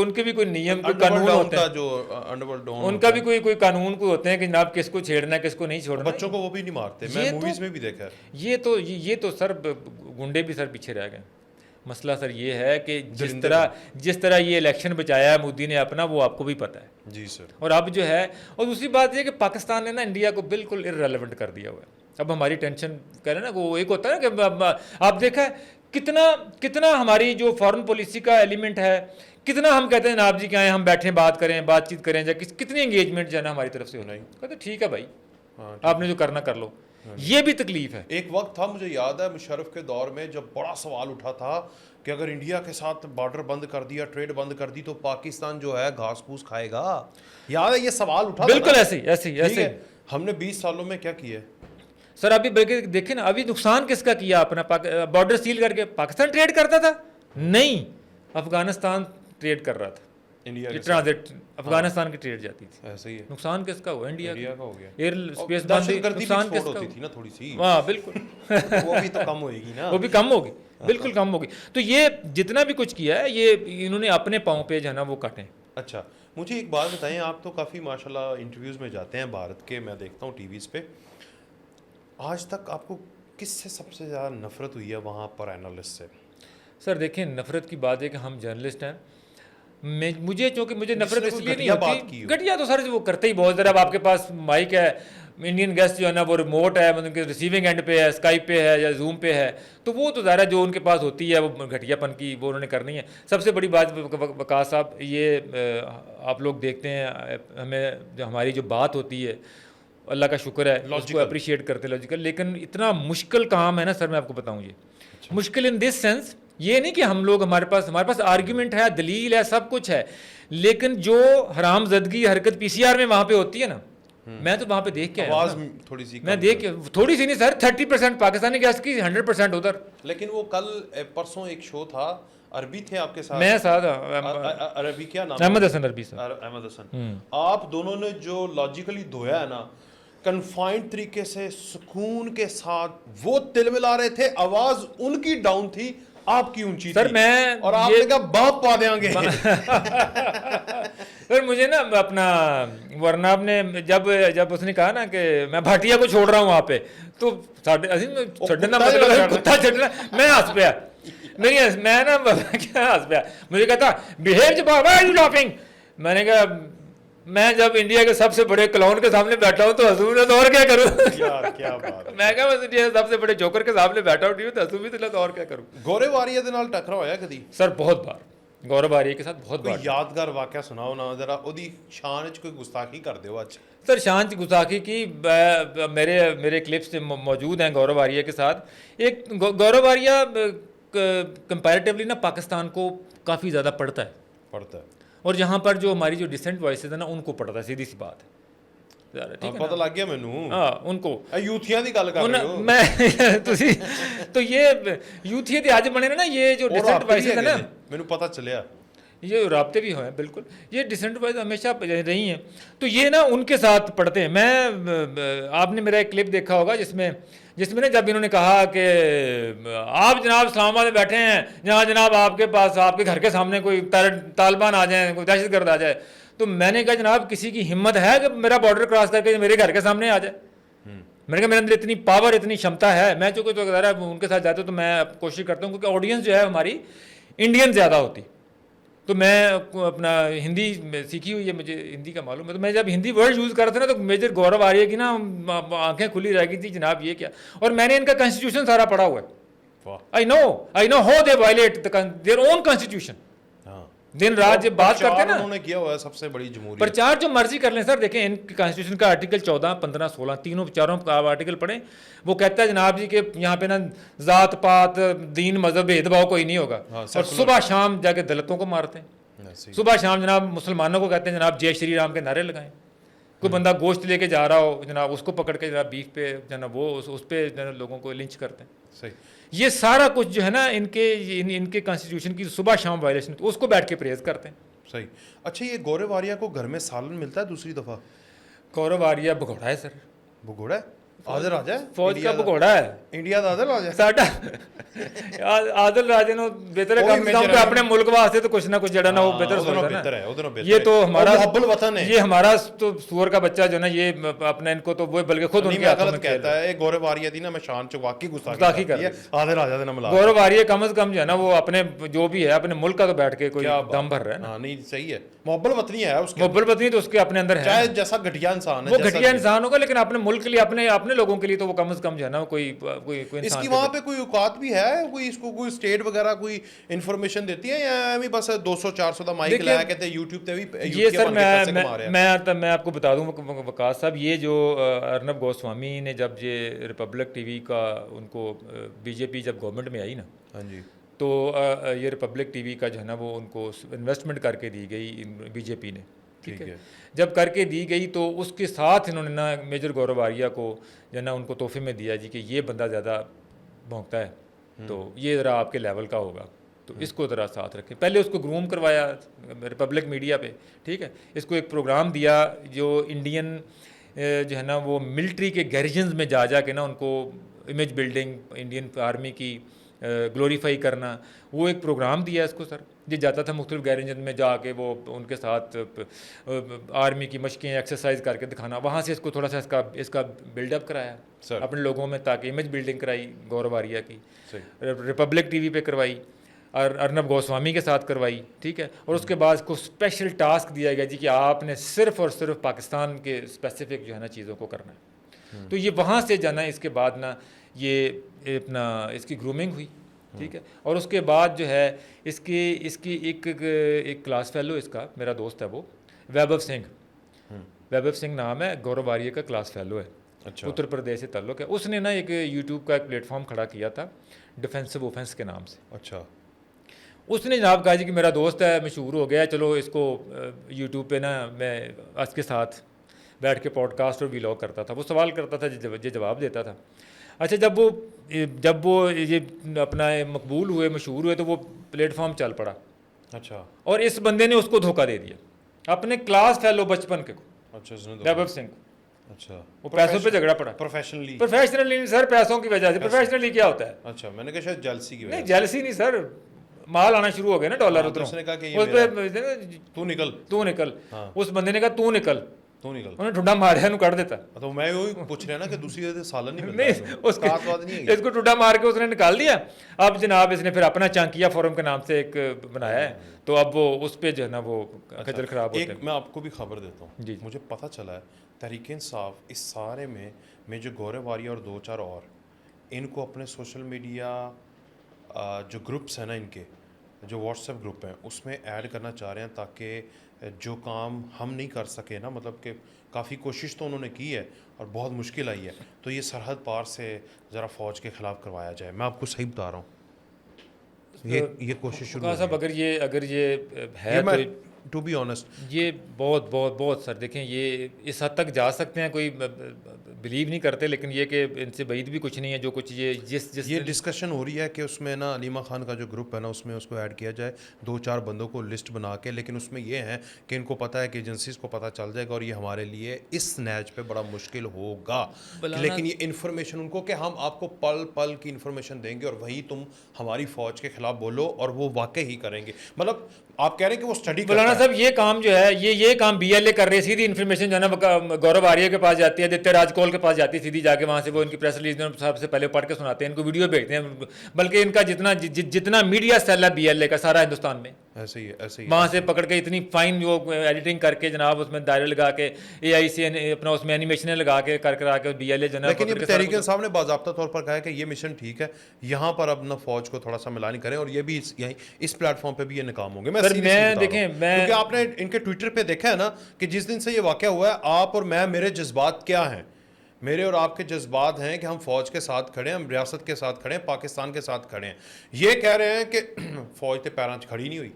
[SPEAKER 2] उनके भी कोई नियम कोई कानून होते हैं,
[SPEAKER 1] जो अंडरवर्ल्ड डॉन
[SPEAKER 2] उनका भी कोई कानून कोई होते हैं कि जनाब किसको छेड़ना है किसको नहीं छोड़ना।
[SPEAKER 1] बच्चों को वो भी नहीं मारते,
[SPEAKER 2] ये
[SPEAKER 1] मैं
[SPEAKER 2] तो-
[SPEAKER 1] मूवीज में भी देखा है।
[SPEAKER 2] ये तो सर गुंडे भी सर पीछे रह गए। मसला सर ये है कि जिस तरह ये इलेक्शन बचाया है मोदी ने अपना, वो आपको भी पता है
[SPEAKER 1] जी सर।
[SPEAKER 2] और अब जो है, और दूसरी बात ये कि पाकिस्तान ने ना इंडिया को बिल्कुल इररेलेवेंट कर दिया हुआ है। अब हमारी टेंशन कह रहे हैं ना, वो एक होता है ना कि आप देखा है कितना हमारी जो फॉरेन पॉलिसी का एलिमेंट है, कितना हम कहते हैं जनाब जी क्या है, हम बैठे बात करें बातचीत करें, या कितनी एंगेजमेंट जो है ना हमारी तरफ से होना ही, कहते ठीक है भाई
[SPEAKER 1] हाँ,
[SPEAKER 2] आपने जो करना कर लो। ये भी तकलीफ है।
[SPEAKER 1] एक वक्त था, मुझे याद है मुशर्रफ के दौर में, जब बड़ा सवाल उठा था कि अगर इंडिया के साथ बॉर्डर बंद कर दिया, ट्रेड बंद कर दी, तो पाकिस्तान जो है घास फूस खाएगा। याद है ये सवाल उठा था
[SPEAKER 2] बिल्कुल
[SPEAKER 1] ना?
[SPEAKER 2] ऐसे
[SPEAKER 1] ठीक है। हमने 20 सालों में क्या किया है?
[SPEAKER 2] सर अभी बल्कि देखें ना, अभी नुकसान किसका किया अपना, बॉर्डर सील करके पाकिस्तान ट्रेड करता था नहीं, अफगानिस्तान ट्रेड कर रहा था,
[SPEAKER 1] इंडिया के साथ।
[SPEAKER 2] ट्रांजिट अफगानिस्तान की ट्रेड जाती थी।
[SPEAKER 1] ऐसे ही है।
[SPEAKER 2] नुकसान किसका हुआ? इंडिया
[SPEAKER 1] इंडिया का हो गया।
[SPEAKER 2] एयर स्पेस बंद,
[SPEAKER 1] दहशतगर्दी भी
[SPEAKER 2] नुकसान
[SPEAKER 1] छोड़
[SPEAKER 2] किसका
[SPEAKER 1] होती थी
[SPEAKER 2] हुआ?
[SPEAKER 1] ना थोड़ी सी,
[SPEAKER 2] हाँ बिल्कुल
[SPEAKER 1] वो भी तो कम होएगी ना।
[SPEAKER 2] वो भी कम होगी, बिल्कुल कम होगी। तो ये जितना भी कुछ किया है, ये इन्होंने अपने पाँव पे जो है ना वो काटे।
[SPEAKER 1] अच्छा, मुझे एक बात बताएं, आप तो काफ़ी माशाल्लाह इंटरव्यूज़ में जाते हैं भारत के, मैं देखता हूँ टीवीज़ पे, आज तक आपको किससे सबसे ज़्यादा नफरत हुई है वहाँ पर एनालिस्ट से?
[SPEAKER 2] सर देखिए, नफरत की बात है कि हम जर्नलिस्ट हैं, मुझे चूँकि मुझे नफरत
[SPEAKER 1] जिसने कोई
[SPEAKER 2] इसलिए नहीं
[SPEAKER 1] घटिया बात
[SPEAKER 2] होती,
[SPEAKER 1] की हो।
[SPEAKER 2] घटिया तो सर वो करते ही बहुत ज़रा। अब आपके पास माइक है, इंडियन गेस्ट जो है ना वो रिमोट है, मतलब कि रिसीविंग एंड पे है, स्काइप पे है या जूम पे है, तो वो तो ज़रा जो उनके पास होती है वो घटियापन की वो उन्होंने करनी है। सबसे बड़ी बात वकास साहब, ये आप लोग देखते हैं हमें जो हमारी जो बात होती है, अल्लाह का शुक्र है, उसको अप्रिशिएट करते लॉजिकल, लेकिन इतना मुश्किल काम है ना सर, मैं आपको बताऊँ ये मुश्किल इन दिस सेंस, ये नहीं कि हम लोग हमारे पास आर्ग्यूमेंट है, दलील है, सब कुछ है, लेकिन जो हरामजदगी हरकत पीसीआर में वहाँ पे होती है ना, मैं तो वहाँ पे देख के आया
[SPEAKER 1] आवाज़
[SPEAKER 2] हूँ ना।
[SPEAKER 1] थोड़ी सी
[SPEAKER 2] मैं देख के, थोड़ी सी नहीं सर, 30% पाकिस्तानी गैस की, 100% उधर।
[SPEAKER 1] लेकिन वो कल परसों एक शो था, अरबी थे आपके साथ,
[SPEAKER 2] मैं साथ
[SPEAKER 1] अरबी क्या नाम?
[SPEAKER 2] अहमद हसन अरबी सर।
[SPEAKER 1] अहमद हसन। आप दोनों ने जो लॉजिकली धोया है ना, कन्फाइंड तरीके से, सुकून के साथ, वो तिलमिला रहे थे, आवाज उनकी डाउन थी, आपकी ऊंची
[SPEAKER 2] सर
[SPEAKER 1] थी।
[SPEAKER 2] मैं
[SPEAKER 1] और आपने कहा बाप पा देंगे।
[SPEAKER 2] सर मुझे ना अपना, वरना आपने जब उसने कहा ना कि मैं भाटिया को छोड़ रहा हूँ वहाँ पे, तो छड़ना मतलब कुत्ता छड़ना, मैं हंस पाया, मैं ना क्या हंस पाया, मुझे कहता बिहेव जवाब, व्हाई आर यू लाफिंग? मैंने कहा मैं जब इंडिया के सबसे बड़े क्लाउन के सामने बैठा हूँ तो हंसू ना, तो और क्या करूँ?
[SPEAKER 1] यार क्या बात है।
[SPEAKER 2] मैं कहा बस इंडिया के सबसे बड़े जोकर के सामने बैठा हूँ तो हंसू भी तो और क्या करूँ?
[SPEAKER 1] ਗੌਰਵ ਵਾਰੀਆ ਦੇ ਨਾਲ ਟਕਰਾ ਹੋਇਆ ਕਦੀ?
[SPEAKER 2] सर बहुत बार, गौरव आर्य के साथ बहुत
[SPEAKER 1] कोई
[SPEAKER 2] बार।
[SPEAKER 1] यादगार वाकया सुनाओ ना जरा, ਉਹਦੀ ਸ਼ਾਨ ਚ ਕੋਈ ਗੁਸਤਾਖੀ कर दो आज।
[SPEAKER 2] सर शांत गुस्ताखी की मेरे क्लिप्स मौजूद हैं गौरव आर्य के साथ। एक गौरव आर्य कंपैरेटिवली ना पाकिस्तान को काफ़ी ज़्यादा पढ़ता है,
[SPEAKER 1] पढ़ता है,
[SPEAKER 2] और जहाँ पर जो हमारी जो डिसेंट वॉइसेस है ना उनको पढ़ता है, सीधी सी बात है, ठीक है
[SPEAKER 1] पता लग गया मैनू।
[SPEAKER 2] हाँ उनको
[SPEAKER 1] यूथिया की गल कर रहे हो
[SPEAKER 2] मैं तो ये यूथिया के आज बने ना, ये जो डिसेंट वॉइसेस है ना,
[SPEAKER 1] मैनू पता चलिया
[SPEAKER 2] ये राब्ते भी हैं बिल्कुल, ये डिसेंट वाइज हमेशा रही हैं, तो ये ना उनके साथ पढ़ते हैं। मैं आपने मेरा एक क्लिप देखा होगा जिसमें ना जब इन्होंने कहा कि आप जनाब इस्लामाबाद में बैठे हैं, जहाँ जनाब आपके पास आपके घर के सामने कोई तालिबान आ जाए, कोई दहशतगर्द आ जाए, तो मैंने कहा जनाब किसी की हिम्मत है कि मेरा बॉर्डर क्रॉस करके मेरे घर के सामने आ जाए? मैंने कहा मेरे अंदर इतनी पावर, इतनी क्षमता है, मैं चूँकि तो ज़रा उनके साथ जाता हूँ तो मैं कोशिश करता हूँ, क्योंकि ऑडियंस जो है हमारी इंडियन ज़्यादा होती, तो मैं अपना हिंदी सीखी हुई है, मुझे हिंदी का मालूम है, तो मैं जब हिंदी वर्ड यूज़ कर रहा था ना तो मेजर गौरव आर्य की ना आंखें खुली रह गई थी, जनाब ये क्या। और मैंने इनका कॉन्स्टिट्यूशन सारा पढ़ा हुआ है, I know how they violate their own constitution, दिन रात जब बात करते हैं ना,
[SPEAKER 1] उन्होंने किया हुआ है सबसे बड़ी जमहूरियत।
[SPEAKER 2] प्रचार जो मर्जी कर लें सर, देखें इनकी कॉन्स्टिट्यूशन का आर्टिकल 14, 15, 16 तीनों चारों आर्टिकल पढ़ें, वो कहता है जनाब जी के यहाँ पे ना जात पात दीन मजहब भेदभाव कोई नहीं होगा। और सुबह शाम जाके दलितों को मारते हैं, सुबह शाम जनाब मुसलमानों को कहते हैं जनाब जय श्री राम के नारे लगाएं। कोई बंदा गोश्त लेके जा रहा हो जनाब, उसको पकड़ के जनाब बीफ पे जनाब वो उस पे जनाब लोगों को लिंच करते हैं।
[SPEAKER 1] सही,
[SPEAKER 2] ये सारा कुछ जो है ना इनके कॉन्स्टिट्यूशन की सुबह शाम वायलेशन, उसको बैठ के प्रेज करते हैं।
[SPEAKER 1] सही। अच्छा, ये गौरव आर्या को घर में सालन मिलता है दूसरी दफा?
[SPEAKER 2] गौरव आर्या भगोड़ा है सर,
[SPEAKER 1] भगोड़ा है, आदर राजा है,
[SPEAKER 2] फौज का भगोड़ा है,
[SPEAKER 1] इंडिया ਦਾ ਆਦਰ ਰਾਜਾ
[SPEAKER 2] ਸਾਡਾ आदिल राजे नो बेहतर है कम से कम अपने मुल्क वास्ते तो कुछ ना कुछ जड़ा ना वो बेहतर सोचता है। ये तो हमारा
[SPEAKER 1] मुहब्बल वतन है,
[SPEAKER 2] ये हमारा तो सुअर का बच्चा जो ना ये अपना इनको तो वो बल्कि खुद उनके हाथों में
[SPEAKER 1] कहता है गौरव आर्या दी ना मैं शान च वाकई गुस्ताखी कर दिया आदिल राजा दे नाम मिला।
[SPEAKER 2] गौरव आर्या कम से कम जो है ना वो अपने जो भी है अपने मुल्क का तो बैठ के कोई दम भर रहा है।
[SPEAKER 1] हां नहीं सही है, मुहब्बल वतनी है उसके,
[SPEAKER 2] मुहब्बल वतनी तो उसके अपने अंदर है,
[SPEAKER 1] चाहे जैसा घटिया इंसान है,
[SPEAKER 2] वो घटिया इंसान होगा लेकिन अपने मुल्क के लिए अपने लोगों के लिए तो वो कम से कम जो है ना कोई
[SPEAKER 1] इसकी वहाँ पे कोई औकात भी है, कोई इसको कोई स्टेट वगैरह कोई इंफॉर्मेशन देती है या एमी बस 200-400 दा माइक लाया कहते हैं यूट्यूब पे भी
[SPEAKER 2] ये सर मैं आपको बता दूं वकास साहब, ये जो अर्नब गोस्वामी ने जब ये रिपब्लिक टीवी का उनको बीजेपी जब गवर्नमेंट में आई ना,
[SPEAKER 1] हाँ जी,
[SPEAKER 2] तो ये रिपब्लिक टीवी का जो है ना वो उनको इन्वेस्टमेंट करके दी गई बीजेपी ने, ठीक है। जब करके दी गई तो उसके साथ इन्होंने ना मेजर गौरव आर्या को जो है ना उनको तोहफे में दिया जी कि ये बंदा ज़्यादा भौंकता है तो ये ज़रा आपके लेवल का होगा तो इसको ज़रा साथ रखें। पहले उसको ग्रूम करवाया रिपब्लिक मीडिया पे, ठीक है, इसको एक प्रोग्राम दिया जो इंडियन जो है ना वो मिलिट्री के गैरिजन्स में जा के ना उनको इमेज बिल्डिंग इंडियन आर्मी की ग्लोरीफाई करना, वो एक प्रोग्राम दिया इसको सर। ये जाता था मुख्तलिफ गैरेजन में जाके वो उनके साथ आर्मी की मशकें एक्सरसाइज करके दिखाना, वहाँ से इसको थोड़ा सा इसका बिल्डअप कराया सर अपने लोगों में, ताकि इमेज बिल्डिंग कराई गौरव आर्या की, रिपब्लिक टीवी पे करवाई और अर्नब गोस्वामी के साथ करवाई, ठीक है। और उसके बाद इसको स्पेशल टास्क दिया गया जी कि आपने सिर्फ और सिर्फ पाकिस्तान के स्पेसिफिक जो है ना चीज़ों को करना है। तो ये वहाँ से जाना, इसके बाद ना ये अपना इसकी ग्रूमिंग हुई, ठीक है। और उसके बाद जो है इसकी एक क्लास फेलो, इसका मेरा दोस्त है वो वैभव सिंह नाम है, गौरव आर्या का क्लास फेलो है, अच्छा। उत्तर प्रदेश से ताल्लुक़ है। उसने ना एक यूट्यूब का एक प्लेटफॉर्म खड़ा किया था डिफेंसिव ऑफेंस के नाम से, अच्छा। उसने जनाब कहा जी कि मेरा दोस्त है, मशहूर हो गया, चलो इसको यूट्यूब पे ना मैं उसके साथ बैठ के पॉडकास्ट और व्लॉग करता था, वो सवाल करता था, ये जवाब देता था। अच्छा, जब वो ये अपना मकबूल हुए, मशहूर हुए, तो वो प्लेटफॉर्म चल पड़ा, अच्छा। और इस बंदे ने उसको धोखा दे दिया अपने क्लास फेलो बचपन के को, अच्छा, वैभव सिंह को, अच्छा। वो पैसों पे झगड़ा पड़ा, प्रोफेशनली सर, पैसों की वजह से। प्रोफेशनली क्या होता है? अच्छा, मैंने कहा शायद जेलसी की वजह। नहीं, जेलसी नहीं सर, माल आना शुरू हो गया ना डॉलर उधरों, उसने कहा कि उस पे तू निकल, उस बंदे ने कहा तू निकल, उन्हें ठुड्डा मारिया नु कर देता। तो मैं वही पूछ रहा ना कि दूसरी जगह सालन नहीं मिलता, नहीं उसके नहीं, इसको ठुड्डा मार के उसने निकाल दिया। अब जनाब इसने फिर अपना चांकिया फोरम के नाम से एक बनाया है, तो अब वो उस पे जो है ना वो खजल खराब होते हैं। मैं आपको भी खबर देता हूँ जी, मुझे पता चला है तहरीक इंसाफ इस सारे में जो गौरव आर्या और 2-4 और इनको अपने सोशल मीडिया जो ग्रुप्स हैं ना, इनके जो व्हाट्सएप ग्रुप हैं उसमें ऐड करना चाह रहे हैं, ताकि जो काम हम नहीं कर सके ना, मतलब कि काफ़ी कोशिश तो उन्होंने की है और बहुत मुश्किल आई है, तो ये सरहद पार से ज़रा फ़ौज के ख़िलाफ़ करवाया जाए। मैं आपको सही बता रहा हूँ, ये कोशिश शुरू साहब, अगर ये है तो टू बी ऑनेस्ट ये बहुत सर देखें, ये इस हद तक जा सकते हैं, कोई बिलीव नहीं करते, लेकिन ये कि इनसे बैद भी कुछ नहीं है। जो कुछ ये जिस ये डिस्कशन हो रही है कि उसमें ना अलीमा खान का जो ग्रुप है ना, उसमें उसको ऐड किया जाए 2-4 बंदों को लिस्ट बना के, लेकिन उसमें ये है कि इनको पता है कि एजेंसीज़ को पता चल जाएगा और ये हमारे लिए इस नैज पे बड़ा मुश्किल होगा, लेकिन ये इन्फॉर्मेशन उनको कि हम आपको पल पल की इन्फॉर्मेशन देंगे और वही तुम हमारी फ़ौज के ख़िलाफ़ बोलो, और वो वाकई ही करेंगे। मतलब आप कह रहे हैं कि वो स्टडी मौलाना साहब, ये काम जो है ये काम BLA कर रहे हैं, सीधी इन्फॉर्मेशन जो है ना गौरव आर्या के पास जाती है, आदित्य राजकौल के पास जाती है, सीधी जाके वहाँ से वो इनकी प्रेस रिलीज सबसे पहले पढ़ के सुनाते हैं, इनको वीडियो भेजते हैं, बल्कि इनका जितना मीडिया सेल है BLA का सारा हिंदुस्तान में
[SPEAKER 1] ऐसे ही है, ऐसे ही है।
[SPEAKER 2] वहाँ से पकड़ के इतनी फाइन वो एडिटिंग करके जनाब उसमें दायरे लगा के AI से अपना उसमें एनिमेशन लगा के कर करा के BLA जनाब
[SPEAKER 1] लेकिन ये
[SPEAKER 2] पकड़ के सारा
[SPEAKER 1] तहरीक
[SPEAKER 2] कुछ-
[SPEAKER 1] इंसाफ ने बाज़ाब्ता तौर पर कहा है कि ये मिशन ठीक है, यहाँ पर अब ना फौज को थोड़ा सा मिलानी करें और ये भी यहीं इस प्लेटफॉर्म पे भी ये नाकाम होंगे। मैं
[SPEAKER 2] सर,
[SPEAKER 1] seriously
[SPEAKER 2] मैं
[SPEAKER 1] बता रहा
[SPEAKER 2] देखें,
[SPEAKER 1] हूँ।
[SPEAKER 2] मैं-
[SPEAKER 1] क्योंकि आपने इनके ट्विटर पे देखा है ना कि जिस दिन से ये वाक़या हुआ है, आप और मैं, मेरे जज्बात क्या हैं, मेरे और आपके जज्बात हैं कि हम फौज के साथ खड़े हैं, हम रियासत के साथ खड़े हैं, पाकिस्तान के साथ खड़े हैं। ये कह रहे हैं कि फौज तो पैरां च खड़ी नहीं हुई।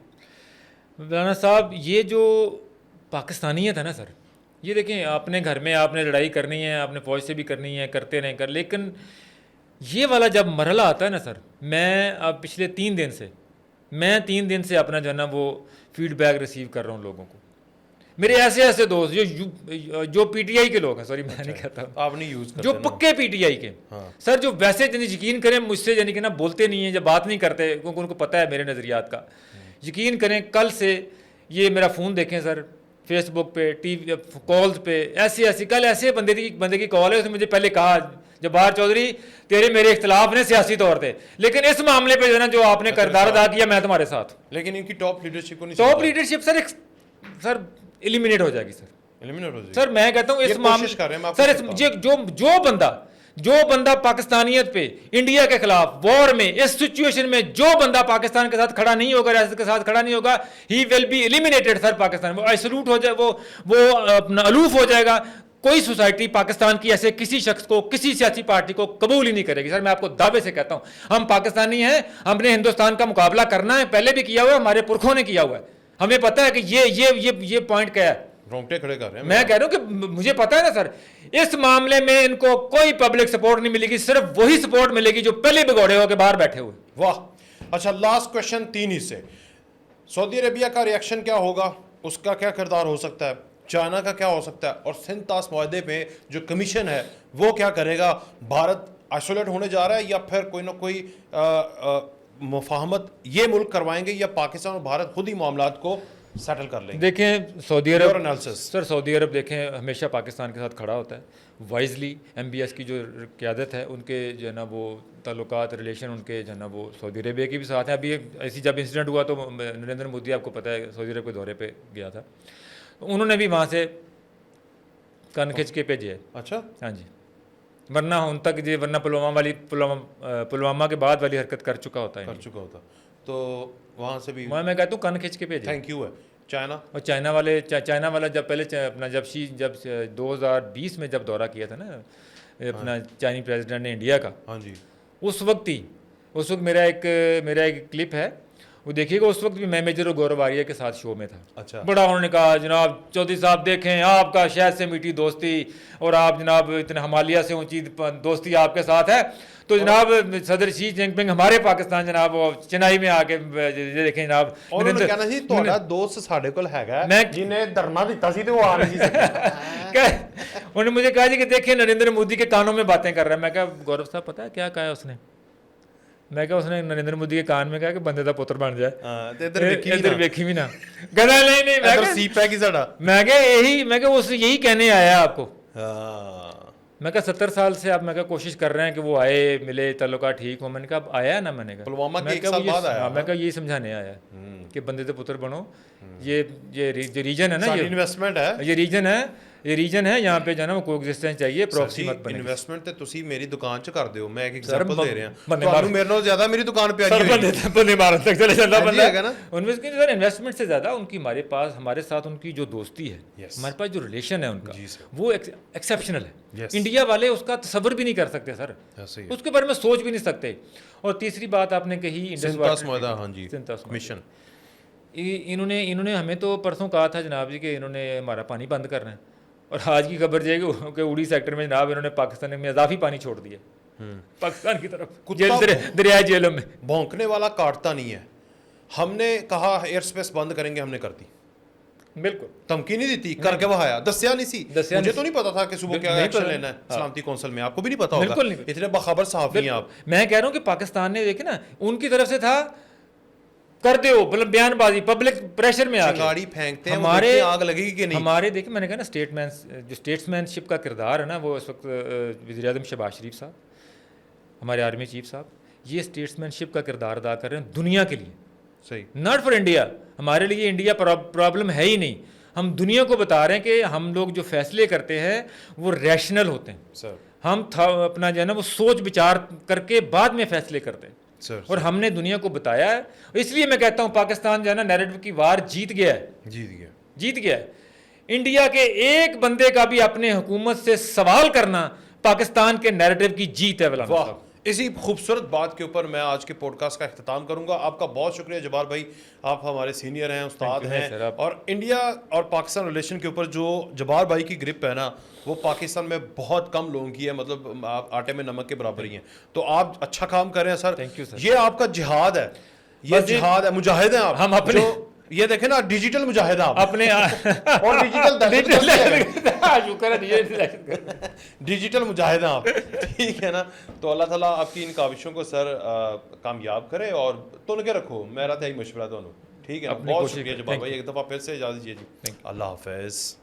[SPEAKER 2] मौलाना साहब, ये जो पाकिस्तानियत है ना सर, ये देखें, आपने घर में आपने लड़ाई करनी है, आपने फौज से भी करनी है, करते रहें कर, लेकिन ये वाला जब मरहला आता है ना सर, मैं अब पिछले 3 दिन से अपना जो है ना वो फीडबैक रिसीव कर रहा हूँ लोगों को। मेरे ऐसे ऐसे दोस्त जो PTI के लोग हैं, सॉरी मैं नहीं कहता हूँ,
[SPEAKER 1] आप नहीं यूज़ करते
[SPEAKER 2] जो
[SPEAKER 1] ना।
[SPEAKER 2] पक्के PTI के
[SPEAKER 1] हाँ।
[SPEAKER 2] सर, जो वैसे यकीन करें मुझसे यानी कि ना बोलते नहीं हैं, जब बात नहीं करते क्योंकि उनको पता है मेरे नज़रियात का। यकीन करें, कल से ये मेरा फ़ोन देखें सर, फेसबुक पे, TV कॉल्स पे, ऐसी कल ऐसे बंदे की कॉल है, उसने मुझे पहले कहा, जब्बार चौधरी तेरे मेरे इख्तलाफ ने सियासी तौर पे, लेकिन इस मामले पे जो है ना जो आपने किरदार अदा किया, मैं तुम्हारे साथ।
[SPEAKER 1] लेकिन इनकी टॉप लीडरशिप को नहीं
[SPEAKER 2] टॉप लीडरशिप सर एलिमिनेट हो जाएगी सर।
[SPEAKER 1] एलिमिनेट हो जाएगी।
[SPEAKER 2] सर मैं कहता हूँ
[SPEAKER 1] ये
[SPEAKER 2] इस
[SPEAKER 1] कोशिश कर रहे हैं, मैं आपको
[SPEAKER 2] सर
[SPEAKER 1] कहता हूं।
[SPEAKER 2] जो बंदा पाकिस्तानियत पे, इंडिया के खिलाफ वॉर में, इस सिचुएशन में जो बंदा पाकिस्तान के साथ खड़ा नहीं होगा, रियासत के साथ खड़ा नहीं होगा, he will be eliminated sir. Pakistan वो आइसोलूट हो जाए, वो अपना अलूफ हो जाएगा। कोई सोसाइटी पाकिस्तान की ऐसे किसी शख्स को, किसी सियासी पार्टी को कबूल ही नहीं करेगी सर। मैं आपको दावे से कहता हूं, हम पाकिस्तानी हैं, हमने हिंदुस्तान का मुकाबला करना है, पहले भी किया हुआ है, हमारे पुरखों ने किया हुआ है, हमें पता है कि ये पॉइंट क्या है।
[SPEAKER 1] रोंगटे खड़े कर रहे हैं।
[SPEAKER 2] मैं कह रहा हूं कि मुझे पता है ना सर, इस मामले में इनको कोई पब्लिक सपोर्ट नहीं मिलेगी, सिर्फ वही सपोर्ट मिलेगी जो पहले भगोड़े होकर बाहर बैठे हुए।
[SPEAKER 1] वाह। अच्छा, लास्ट क्वेश्चन 3 हिस्से। सऊदी अरेबिया का रिएक्शन क्या होगा, उसका क्या किरदार हो सकता है, चाइना का क्या हो सकता है, और सिंध तास मुआहदे पे जो कमीशन है वो क्या करेगा। भारत आइसोलेट होने जा रहा है या फिर कोई ना कोई मुफाहमत ये मुल्क करवाएंगे, या पाकिस्तान और भारत खुद ही मामलात को सेटल कर लेंगे।
[SPEAKER 2] देखें सऊदी अरब,
[SPEAKER 1] एनालिसिस
[SPEAKER 2] सर सऊदी अरब देखें हमेशा पाकिस्तान के साथ खड़ा होता है, वाइजली। MBS की जो क़यादत है, उनके जो है ना वो ताल्लुकात, रिलेशन उनके जो है ना वो सऊदी अरेबिया के भी साथ हैं। अभी ऐसी जब इंसिडेंट हुआ तो नरेंद्र मोदी, आपको पता है, सऊदी अरब के दौरे पे गया था, उन्होंने भी वहाँ से कन खिंच के भेजे है।
[SPEAKER 1] अच्छा,
[SPEAKER 2] हाँ जी, वरना उन तक जो वरना पुलवामा के बाद वाली हरकत कर चुका होता है,
[SPEAKER 1] कर चुका होता तो वहाँ से भी
[SPEAKER 2] मैं कहता हूँ कन खिंच के भेजे।
[SPEAKER 1] थैंक यू है। चाइना
[SPEAKER 2] और चाइना वाला जब पहले अपना जब 2020 में जब दौरा किया था ना अपना चाइनीज प्रेसिडेंट ने इंडिया का,
[SPEAKER 1] हाँ जी,
[SPEAKER 2] उस वक्त मेरा एक क्लिप है, वो देखिएगा। उस वक्त भी मैं मेजर और गौरव आर्या के साथ शो में था।
[SPEAKER 1] अच्छा,
[SPEAKER 2] बड़ा उन्होंने कहा, जनाब चौधरी साहब देखें, आपका शहद से मीठी दोस्ती, और आप जनाब इतने हिमालय से ऊंची दोस्ती आपके साथ है, तो जनाब सदर शी जिनपिंग हमारे पाकिस्तान जनाब चेन्नई में आके देखें जनाब।
[SPEAKER 1] और उन्होंने कहना ਸੀ ਤੁਹਾਡਾ ਦੋਸਤ ਸਾਡੇ ਕੋਲ ਹੈਗਾ ਜਿਹਨੇ धरना ਦਿੱਤਾ ਸੀ ਤੇ ਉਹ ਆ नहीं सकता।
[SPEAKER 2] उन्होंने मुझे कहा जी कि देखिए नरेंद्र मोदी के कानों में बातें कर रहा है। मैं कहा गौरव साहब पता है क्या कहा है उसने? मैं कहा उसने नरेंद्र मोदी के कान में कहा कि बंदे का पुत्र बन जाए।
[SPEAKER 1] ਤੇ
[SPEAKER 2] इधर वेखी भी ना, कहना नहीं मैं कहा
[SPEAKER 1] सीप है कि साडा,
[SPEAKER 2] मैं कहा उस यही कहने आया आपको।
[SPEAKER 1] हाँ,
[SPEAKER 2] मैं कहा 70 साल से आप मैं कहा कोशिश कर रहे हैं कि वो आए, मिले, ताल्लुका ठीक हो। मैंने कहा अब आया ना, मैंने कहा
[SPEAKER 1] पुलवामा के
[SPEAKER 2] मैं
[SPEAKER 1] 1
[SPEAKER 2] कहा
[SPEAKER 1] साल
[SPEAKER 2] ये-
[SPEAKER 1] बाद आया।
[SPEAKER 2] हाँ, मैं कहा यही समझाने आया कि बंदे के पुत्र बनो। ये रीजन है ना,
[SPEAKER 1] सारी इन्वेस्टमेंट है,
[SPEAKER 2] ये रीजन है यहाँ पे जो है ना वो कोएग्जिस्टेंस चाहिए, प्रॉक्सी मत बने।
[SPEAKER 1] इन्वेस्टमेंट ਤੇ ਤੁਸੀਂ ਮੇਰੀ ਦੁਕਾਨ 'ਚ ਕਰ ਦਿਓ। ਮੈਂ ਇੱਕ
[SPEAKER 2] ਸਰ,
[SPEAKER 1] ਐਗਜ਼ਾਮਪਲ ਦੇ ਰਿਹਾ,
[SPEAKER 2] ਬੰਦੇ
[SPEAKER 1] ਤੁਹਾਨੂੰ ਮੇਰੇ ਨਾਲੋਂ ਜ਼ਿਆਦਾ ਮੇਰੀ ਦੁਕਾਨ ਪਿਆਰੀ
[SPEAKER 2] सर
[SPEAKER 1] ਹੋਈ।
[SPEAKER 2] बंदे मारने तक चले जाता
[SPEAKER 1] हाँ जी,
[SPEAKER 2] बंदा
[SPEAKER 1] हैगा ना।
[SPEAKER 2] उनमें सर इन्वेस्टमेंट से ज़्यादा उनकी हमारे साथ उनकी जो दोस्ती है,
[SPEAKER 1] Yes.
[SPEAKER 2] हमारे पास जो रिलेशन है उनका,
[SPEAKER 1] जी सर।
[SPEAKER 2] वो एक्सेप्शनल है।
[SPEAKER 1] Yes.
[SPEAKER 2] इंडिया वाले उसका तस्वर भी नहीं कर सकते सर,
[SPEAKER 1] ऐसे ही है।
[SPEAKER 2] उसके बारे में सोच भी नहीं सकते। और तीसरी बात आपने कही इंडस
[SPEAKER 1] सिंध तास मुआहदा, हाँ जी,
[SPEAKER 2] सिंध तास मुआहदा।
[SPEAKER 1] मिशन।
[SPEAKER 2] इन्होंने हमें तो परसों कहा था जनाब जी कि इन्होंने हमारा पानी बंद करना है, और आज की खबर ये है कि उड़ी सेक्टर में जनाब इन्होंने पाकिस्तान में इजाफी पानी छोड़ दिया पाकिस्तान की तरफ, दरिया जेलों में।
[SPEAKER 1] भौंकने वाला काटता नहीं है। हमने कहा एयर स्पेस बंद करेंगे, हमने कर दी।
[SPEAKER 2] बिल्कुल
[SPEAKER 1] धमकी नहीं दी, करके वहाया, दस्या नहीं सी।
[SPEAKER 2] दस्या
[SPEAKER 1] मुझे
[SPEAKER 2] नहीं
[SPEAKER 1] तो नहीं पता था कि सुबह क्या
[SPEAKER 2] नहीं
[SPEAKER 1] एक्शन
[SPEAKER 2] पता।
[SPEAKER 1] लेना है
[SPEAKER 2] हाँ।
[SPEAKER 1] सलामती कौंसिल में, आपको भी नहीं पता होगा।
[SPEAKER 2] बिल्कुल नहीं।
[SPEAKER 1] इतने बखबर सहाफी हैं आप।
[SPEAKER 2] मैं कह रहा हूँ कि पाकिस्तान ने देखे ना, उनकी तरफ से था कर दो, मतलब बयानबाजी, पब्लिक प्रेशर में आके
[SPEAKER 1] चिंगारी फेंकते हैं, वो
[SPEAKER 2] हमारे
[SPEAKER 1] देखते हैं आग लगेगी कि नहीं।
[SPEAKER 2] हमारे देखिए मैंने कहा ना स्टेट्समैनशिप का किरदार है ना, वो इस वक्त वज़ीर आज़म शहबाज शरीफ साहब, हमारे आर्मी चीफ साहब, ये स्टेट्समैनशिप का किरदार अदा कर रहे हैं दुनिया के लिए।
[SPEAKER 1] सही।
[SPEAKER 2] नॉट फॉर इंडिया, हमारे लिए इंडिया प्रॉब्लम है ही नहीं। हम दुनिया को बता रहे हैं कि हम लोग जो फैसले करते हैं वो रैशनल होते हैं
[SPEAKER 1] सर।
[SPEAKER 2] हम अपना जो है ना वो सोच विचार करके बाद में फैसले करते हैं
[SPEAKER 1] सर
[SPEAKER 2] और हमने दुनिया को बताया है। इसलिए मैं कहता हूँ पाकिस्तान जो है ना नैरेटिव की वार जीत गया है, जीत गया है। इंडिया के एक बंदे का भी अपने हुकूमत से सवाल करना पाकिस्तान के नैरेटिव की जीत है।
[SPEAKER 1] वाह, इसी खूबसूरत बात के ऊपर मैं आज के पॉडकास्ट का इख्तिताम करूंगा। आपका बहुत शुक्रिया जब्बार भाई, आप हमारे सीनियर हैं, उस्ताद हैं, और इंडिया और पाकिस्तान रिलेशन के ऊपर जो जब्बार भाई की ग्रिप है ना, वो पाकिस्तान में बहुत कम लोगों की है, मतलब आप आटे में नमक के बराबर ही हैं। तो आप अच्छा काम कर रहे हैं सर।
[SPEAKER 2] Thank you sir.
[SPEAKER 1] ये आपका जिहाद है, ये जिहाद है, मुजाहिद हैं आप।
[SPEAKER 2] हम अपने
[SPEAKER 1] ये देखें ना, डिजिटल मुजाहिद आप
[SPEAKER 2] अपने
[SPEAKER 1] और डिजिटल मुजाहिद आप, ठीक है ना। तो अल्लाह ताला आपकी इन काविशों को सर कामयाब करे और तुल के रखो, मेरा तो यही मशवरा दोनों, ठीक है ना। बहुत शुक्रिया जब्बार भाई, एक दफ़ा फिर से इजाज़त दीजिए जी, अल्लाह हाफ़िज़।